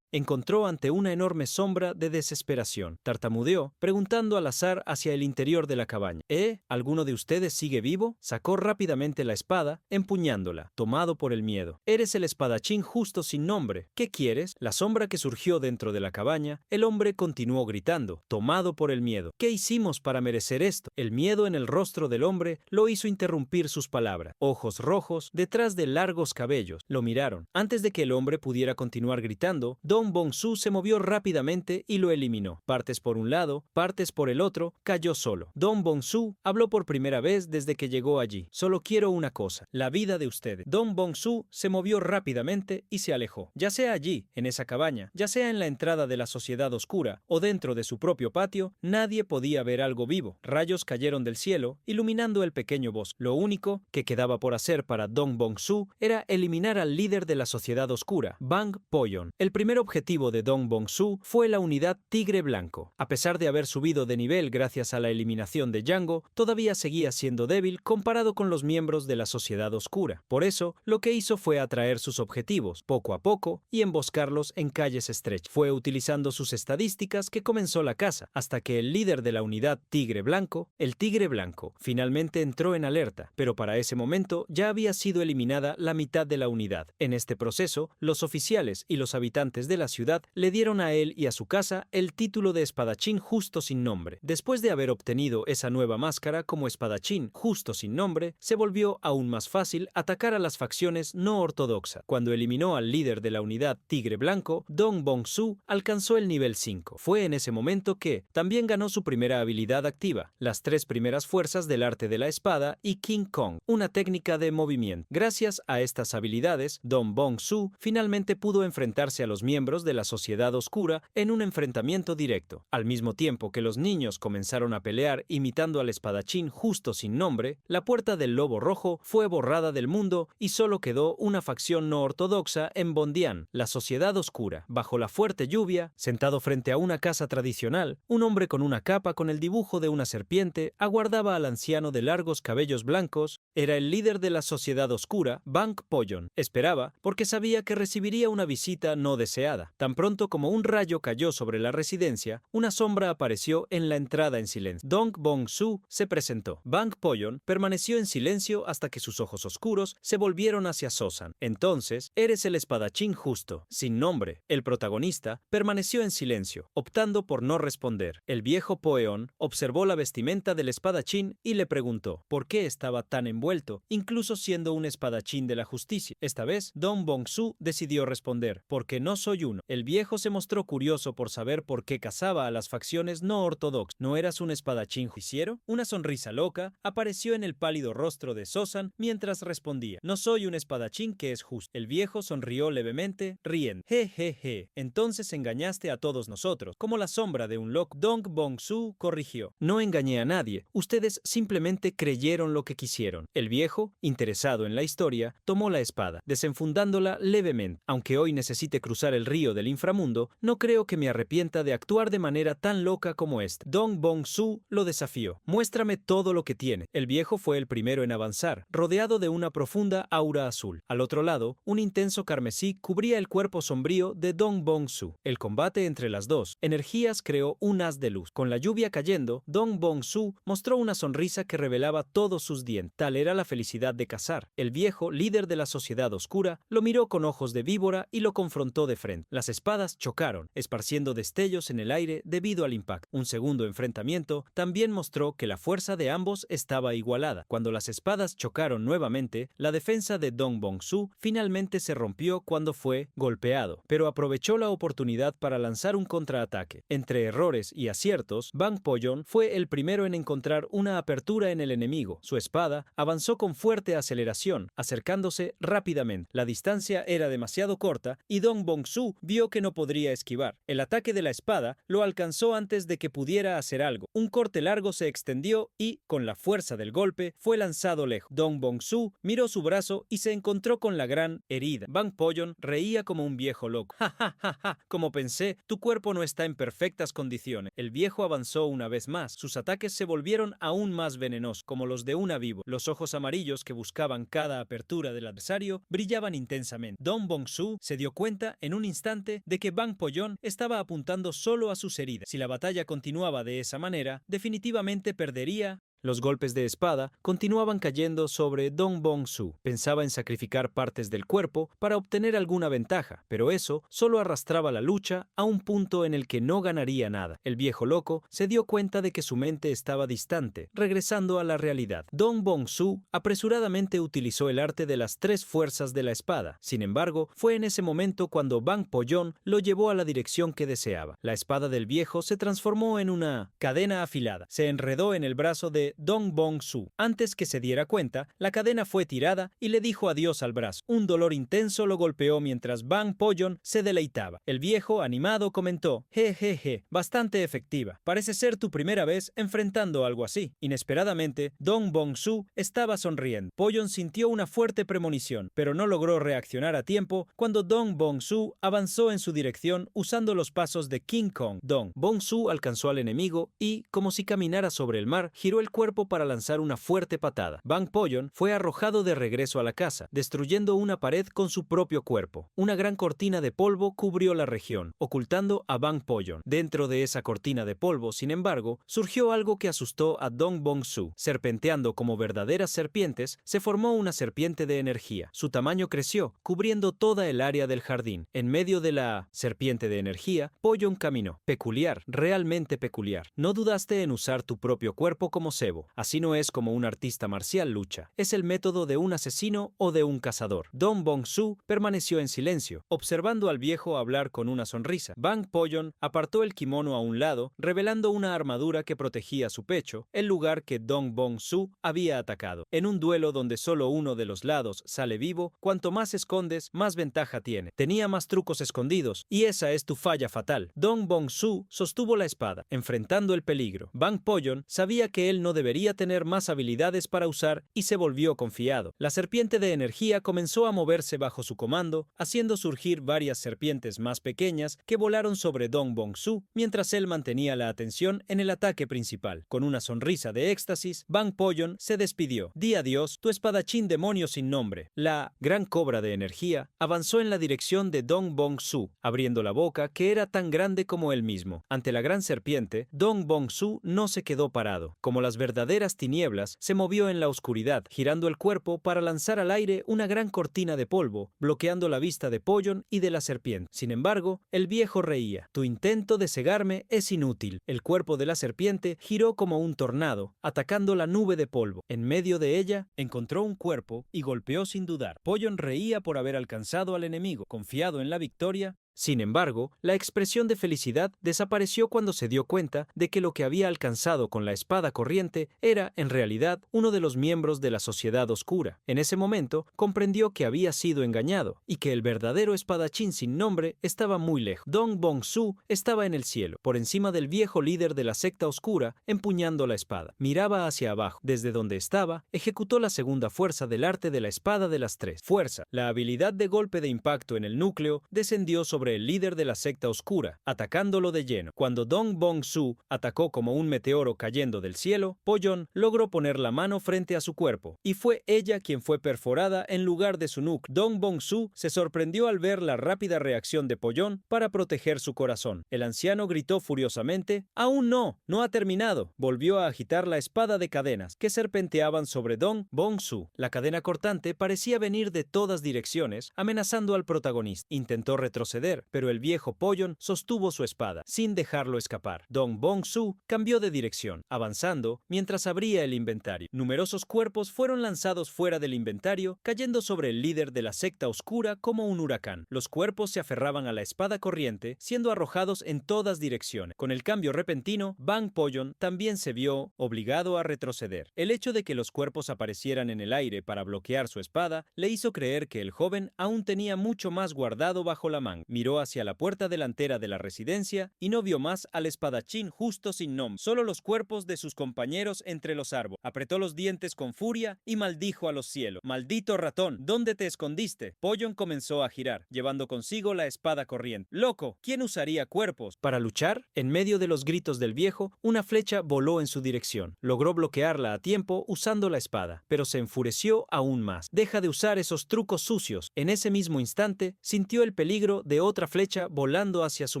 [SPEAKER 1] encontró ante una enorme sombra de desesperación. Tartamudeó, preguntando al azar hacia el interior de la cabaña. ¿Alguno de ustedes sigue vivo? Sacó rápidamente la espada, empuñándola, tomado por el miedo. Eres el espadachín justo sin nombre. ¿Qué quieres? La sombra que surgió dentro de la cabaña, el hombre continuó gritando, tomado por el miedo. ¿Qué hicimos para merecer esto? El miedo en el rostro del hombre lo hizo interrumpir sus palabras. Ojos rojos, detrás de largos cabellos, lo miraron. Antes de que el hombre pudiera continuar gritando, Dong Bong-su se movió rápidamente y lo eliminó. Partes por un lado, partes por el otro, cayó solo. Dong Bong-su habló por primera vez desde que llegó allí. Solo quiero una cosa, la vida de ustedes. Dong Bong-su se movió rápidamente y se alejó. Ya sea allí, en esa cabaña, ya sea en la entrada de la sociedad oscura o dentro de su propio patio, nadie podía ver algo vivo. Rayos cayeron del cielo, iluminando el pequeño bosque. Lo único que quedaba por hacer para Dong Bong-su era eliminar al líder de la sociedad oscura, Bang Po-yeon. El primer objetivo de Dong Bong-su fue la unidad Tigre Blanco. A pesar de haber subido de nivel gracias a la eliminación de Django, todavía seguía siendo débil comparado con los miembros de la sociedad oscura. Por eso, lo que hizo fue atraer sus objetivos, poco a poco, y emboscarlos en calles estrechas. Fue utilizando sus estadísticas que comenzó la caza, hasta que el líder de la unidad Tigre Blanco, el Tigre Blanco, finalmente entró en alerta, pero para ese momento ya había sido eliminada la mitad de la unidad. En este proceso, los oficiales y los habitantes de la ciudad le dieron a él y a su casa el título de espadachín justo sin nombre. Después de haber obtenido esa nueva máscara como espadachín justo sin nombre, se volvió aún más fácil atacar a las facciones no ortodoxas. Cuando eliminó al líder de la unidad Tigre Blanco, Dong Bong-su alcanzó el nivel 5. Fue en ese momento que también ganó su primera habilidad activa, las 3 primeras fuerzas del arte de la espada y King Kong, una técnica de movimiento. Gracias a estas habilidades, Dong Bong-su finalmente pudo enfrentarse a los miembros de la sociedad oscura en un enfrentamiento directo. Al mismo tiempo que los niños comenzaron a pelear imitando al espadachín justo sin nombre, la puerta del lobo rojo fue borrada del mundo y solo quedó una facción no ortodoxa en Bondian, la sociedad oscura. Bajo la fuerte lluvia, sentado frente a una casa tradicional, un hombre con una capa con el dibujo de una serpiente aguardaba al anciano de largos cabellos blancos. Era el líder de la sociedad oscura, Bang Po-yeon. Esperaba porque sabía que recibiría una visita no deseada. Tan pronto como un rayo cayó sobre la residencia, una sombra apareció en la entrada en silencio. Dong Bong-su se presentó. Bang Po-yeon permaneció en silencio hasta que sus ojos oscuros se volvieron hacia Sosan. Entonces, eres el espadachín justo, sin nombre. El protagonista permaneció en silencio, optando por no responder. El viejo Po-yeon observó la vestimenta del espadachín y le preguntó por qué estaba tan envuelto, incluso siendo un espadachín de la justicia. Esta vez, Dong Bong-su decidió responder, porque no soy uno. El viejo se mostró curioso por saber por qué cazaba a las facciones no ortodoxas. ¿No eras un espadachín justiciero? Una sonrisa loca apareció en el pálido rostro de Sosan mientras respondía: no soy un espadachín que es justo. El viejo sonrió levemente, riendo. Jejeje, entonces engañaste a todos nosotros, como la sombra de un loco. Dong Bong-su corrigió: no engañé a nadie, ustedes simplemente creyeron lo que quisieron. El viejo, interesado en la historia, tomó la espada, desenfundándola levemente. Aunque hoy necesite cruzar el río del inframundo, no creo que me arrepienta de actuar de manera tan loca como esta. Dong Bong-su lo desafió. Muéstrame todo lo que tiene. El viejo fue el primero en avanzar, rodeado de una profunda aura azul. Al otro lado, un intenso carmesí cubría el cuerpo sombrío de Dong Bong-su. El combate entre las dos energías creó un haz de luz. Con la lluvia cayendo, Dong Bong-su mostró una sonrisa que revelaba todos sus dientes. Tal era la felicidad de cazar. El viejo, líder de la sociedad oscura, lo miró con ojos de víbora y lo confrontó de frente. Las espadas chocaron, esparciendo destellos en el aire debido al impacto. Un segundo enfrentamiento también mostró que la fuerza de ambos estaba igualada. Cuando las espadas chocaron nuevamente, la defensa de Dong Bong-su finalmente se rompió cuando fue golpeado, pero aprovechó la oportunidad para lanzar un contraataque. Entre errores y aciertos, Bang Po-yeon fue el primero en encontrar una apertura en el enemigo. Su espada avanzó con fuerte aceleración, acercándose rápidamente. La distancia era demasiado corta y Dong Bong-su vio que no podría esquivar. El ataque de la espada espada lo alcanzó antes de que pudiera hacer algo. Un corte largo se extendió y, con la fuerza del golpe, fue lanzado lejos. Dong Bong-su miró su brazo y se encontró con la gran herida. Bang Po-yeon reía como un viejo loco. ¡Ja, ja, ja, ja! Como pensé, tu cuerpo no está en perfectas condiciones. El viejo avanzó una vez más. Sus ataques se volvieron aún más venenosos, como los de una víbora. Los ojos amarillos que buscaban cada apertura del adversario brillaban intensamente. Dong Bong-su se dio cuenta en un instante de que Bang Po-yeon estaba apuntando solo a sus heridas. Si la batalla continuaba de esa manera, definitivamente perdería. Los golpes de espada continuaban cayendo sobre Dong Bong-su. Pensaba en sacrificar partes del cuerpo para obtener alguna ventaja, pero eso solo arrastraba la lucha a un punto en el que no ganaría nada. El viejo loco se dio cuenta de que su mente estaba distante, regresando a la realidad. Dong Bong-su apresuradamente utilizó el arte de las tres fuerzas de la espada. Sin embargo, fue en ese momento cuando Bang Po-yeon lo llevó a la dirección que deseaba. La espada del viejo se transformó en una cadena afilada. Se enredó en el brazo de Dong Bong-su. Antes que se diera cuenta, la cadena fue tirada y le dijo adiós al brazo. Un dolor intenso lo golpeó mientras Bang Po-yeon se deleitaba. El viejo, animado, comentó: jejeje, bastante efectiva. Parece ser tu primera vez enfrentando algo así. Inesperadamente, Dong Bong-su estaba sonriendo. Po-yeon sintió una fuerte premonición, pero no logró reaccionar a tiempo cuando Dong Bong-su avanzó en su dirección usando los pasos de King Kong. Dong Bong-su alcanzó al enemigo y, como si caminara sobre el mar, giró el cuerpo para lanzar una fuerte patada. Bang Po-yeon fue arrojado de regreso a la casa, destruyendo una pared con su propio cuerpo. Una gran cortina de polvo cubrió la región, ocultando a Bang Po-yeon. Dentro de esa cortina de polvo, sin embargo, surgió algo que asustó a Dong Bong-su. Serpenteando como verdaderas serpientes, se formó una serpiente de energía. Su tamaño creció, cubriendo toda el área del jardín. En medio de la serpiente de energía, Po-yeon caminó. Peculiar, realmente peculiar. No dudaste en usar tu propio cuerpo como cebo. Así no es como un artista marcial lucha. Es el método de un asesino o de un cazador. Dong Bong-su permaneció en silencio, observando al viejo hablar con una sonrisa. Bang Po-yeon apartó el kimono a un lado, revelando una armadura que protegía su pecho, el lugar que Dong Bong-su había atacado. En un duelo donde solo uno de los lados sale vivo, cuanto más escondes, más ventaja tiene. Tenía más trucos escondidos, y esa es tu falla fatal. Dong Bong-su sostuvo la espada, enfrentando el peligro. Bang Po-yeon sabía que él no debería tener más habilidades para usar y se volvió confiado. La serpiente de energía comenzó a moverse bajo su comando, haciendo surgir varias serpientes más pequeñas que volaron sobre Dong Bong-su mientras él mantenía la atención en el ataque principal. Con una sonrisa de éxtasis, Bang Po-yeon se despidió. Di adiós, tu espadachín demonio sin nombre. La gran cobra de energía avanzó en la dirección de Dong Bong-su, abriendo la boca que era tan grande como él mismo. Ante la gran serpiente, Dong Bong-su no se quedó parado. Como las verdaderas tinieblas, se movió en la oscuridad, girando el cuerpo para lanzar al aire una gran cortina de polvo, bloqueando la vista de Po-yeon y de la serpiente. Sin embargo, el viejo reía. Tu intento de cegarme es inútil. El cuerpo de la serpiente giró como un tornado, atacando la nube de polvo. En medio de ella, encontró un cuerpo y golpeó sin dudar. Po-yeon reía por haber alcanzado al enemigo. Confiado en la victoria, sin embargo, la expresión de felicidad desapareció cuando se dio cuenta de que lo que había alcanzado con la espada corriente era, en realidad, uno de los miembros de la Sociedad Oscura. En ese momento, comprendió que había sido engañado y que el verdadero espadachín sin nombre estaba muy lejos. Dong Bong-su estaba en el cielo, por encima del viejo líder de la secta oscura, empuñando la espada. Miraba hacia abajo. Desde donde estaba, ejecutó la segunda fuerza del arte de la espada de las tres. Fuerza. La habilidad de golpe de impacto en el núcleo descendió sobre el líder de la secta oscura, atacándolo de lleno. Cuando Dong Bong-su atacó como un meteoro cayendo del cielo, Po-yeon logró poner la mano frente a su cuerpo, y fue ella quien fue perforada en lugar de su núcleo. Dong Bong-su se sorprendió al ver la rápida reacción de Po-yeon para proteger su corazón. El anciano gritó furiosamente: «¡Aún no! ¡No ha terminado!». Volvió a agitar la espada de cadenas que serpenteaban sobre Dong Bong-su. La cadena cortante parecía venir de todas direcciones, amenazando al protagonista. Intentó retroceder, pero el viejo Po-yeon sostuvo su espada, sin dejarlo escapar. Dong Bong-su cambió de dirección, avanzando mientras abría el inventario. Numerosos cuerpos fueron lanzados fuera del inventario, cayendo sobre el líder de la secta oscura como un huracán. Los cuerpos se aferraban a la espada corriente, siendo arrojados en todas direcciones. Con el cambio repentino, Bang Po-yeon también se vio obligado a retroceder. El hecho de que los cuerpos aparecieran en el aire para bloquear su espada le hizo creer que el joven aún tenía mucho más guardado bajo la manga. Miró hacia la puerta delantera de la residencia y no vio más al espadachín justo sin nombre, solo los cuerpos de sus compañeros entre los árboles. Apretó los dientes con furia y maldijo a los cielos. ¡Maldito ratón! ¿Dónde te escondiste? Pollon comenzó a girar, llevando consigo la espada corriente. ¡Loco! ¿Quién usaría cuerpos para luchar? En medio de los gritos del viejo, una flecha voló en su dirección. Logró bloquearla a tiempo usando la espada, pero se enfureció aún más. Deja de usar esos trucos sucios. En ese mismo instante, sintió el peligro de otra flecha volando hacia su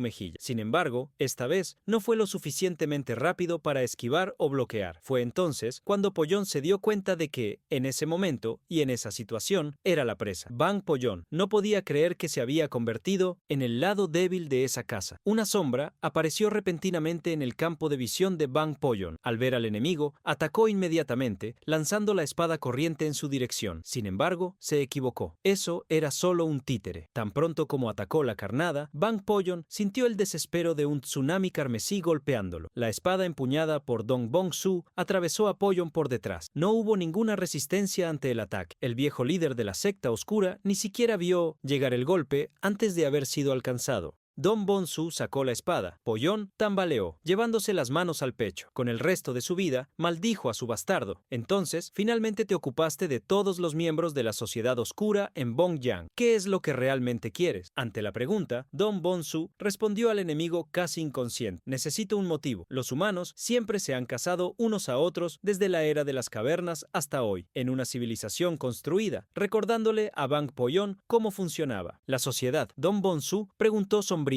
[SPEAKER 1] mejilla. Sin embargo, esta vez no fue lo suficientemente rápido para esquivar o bloquear. Fue entonces cuando Pollon se dio cuenta de que, en ese momento y en esa situación, era la presa. Bang Pollon no podía creer que se había convertido en el lado débil de esa casa. Una sombra apareció repentinamente en el campo de visión de Bang Pollon. Al ver al enemigo, atacó inmediatamente, lanzando la espada corriente en su dirección. Sin embargo, se equivocó. Eso era solo un títere. Tan pronto como atacó la carnada, Bang Pollon sintió el desespero de un tsunami carmesí golpeándolo. La espada empuñada por Dong Bong-su atravesó a Pollon por detrás. No hubo ninguna resistencia ante el ataque. El viejo líder de la secta oscura ni siquiera vio llegar el golpe antes de haber sido alcanzado. Dong Bong-su sacó la espada. Pollon tambaleó, llevándose las manos al pecho. Con el resto de su vida, maldijo a su bastardo. Entonces, finalmente te ocupaste de todos los miembros de la sociedad oscura en Bongyang. ¿Qué es lo que realmente quieres? Ante la pregunta, Dong Bong-su respondió al enemigo casi inconsciente. Necesito un motivo. Los humanos siempre se han cazado unos a otros desde la era de las cavernas hasta hoy, en una civilización construida, recordándole a Bang Pollon cómo funcionaba. La sociedad. Dong Bong-su preguntó sombríamente.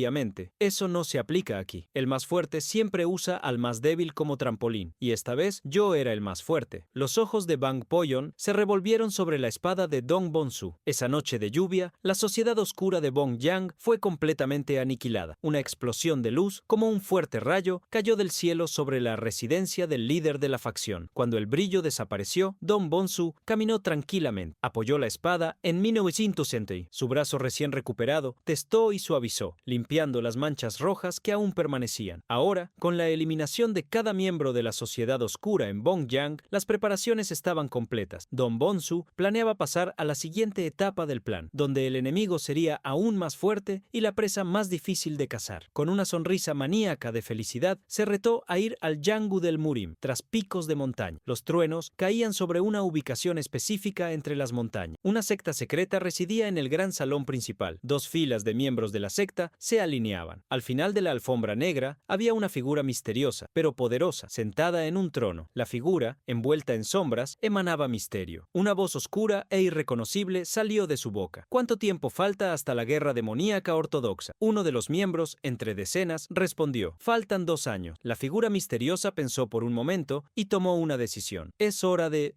[SPEAKER 1] Eso no se aplica aquí. El más fuerte siempre usa al más débil como trampolín, y esta vez yo era el más fuerte. Los ojos de Bang Pollon se revolvieron sobre la espada de Dong Bong-su. Esa noche de lluvia, la sociedad oscura de Bongyang fue completamente aniquilada. Una explosión de luz, como un fuerte rayo, cayó del cielo sobre la residencia del líder de la facción. Cuando el brillo desapareció, Dong Bong-su caminó tranquilamente. Apoyó la espada en 1960. Su brazo recién recuperado testó y suavizó, limpiando las manchas rojas que aún permanecían. Ahora, con la eliminación de cada miembro de la sociedad oscura en Bongyang, las preparaciones estaban completas. Dong Bong-su planeaba pasar a la siguiente etapa del plan, donde el enemigo sería aún más fuerte y la presa más difícil de cazar. Con una sonrisa maníaca de felicidad, se retó a ir al Yangu del Murim, tras picos de montaña. Los truenos caían sobre una ubicación específica entre las montañas. Una secta secreta residía en el gran salón principal. Dos filas de miembros de la secta se alineaban. Al final de la alfombra negra había una figura misteriosa, pero poderosa, sentada en un trono. La figura, envuelta en sombras, emanaba misterio. Una voz oscura e irreconocible salió de su boca. ¿Cuánto tiempo falta hasta la guerra demoníaca ortodoxa? Uno de los miembros, entre decenas, respondió: faltan 2 años. La figura misteriosa pensó por un momento y tomó una decisión. Es hora de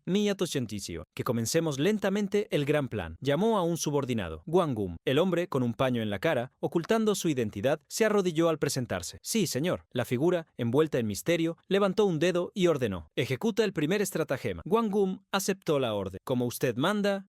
[SPEAKER 1] que comencemos lentamente el gran plan. Llamó a un subordinado, Wangum. El hombre, con un paño en la cara, ocultando su identidad, se arrodilló al presentarse. Sí, señor. La figura, envuelta en misterio, levantó un dedo y ordenó: ejecuta el primer estratagema. Wangum aceptó la orden. Como usted manda,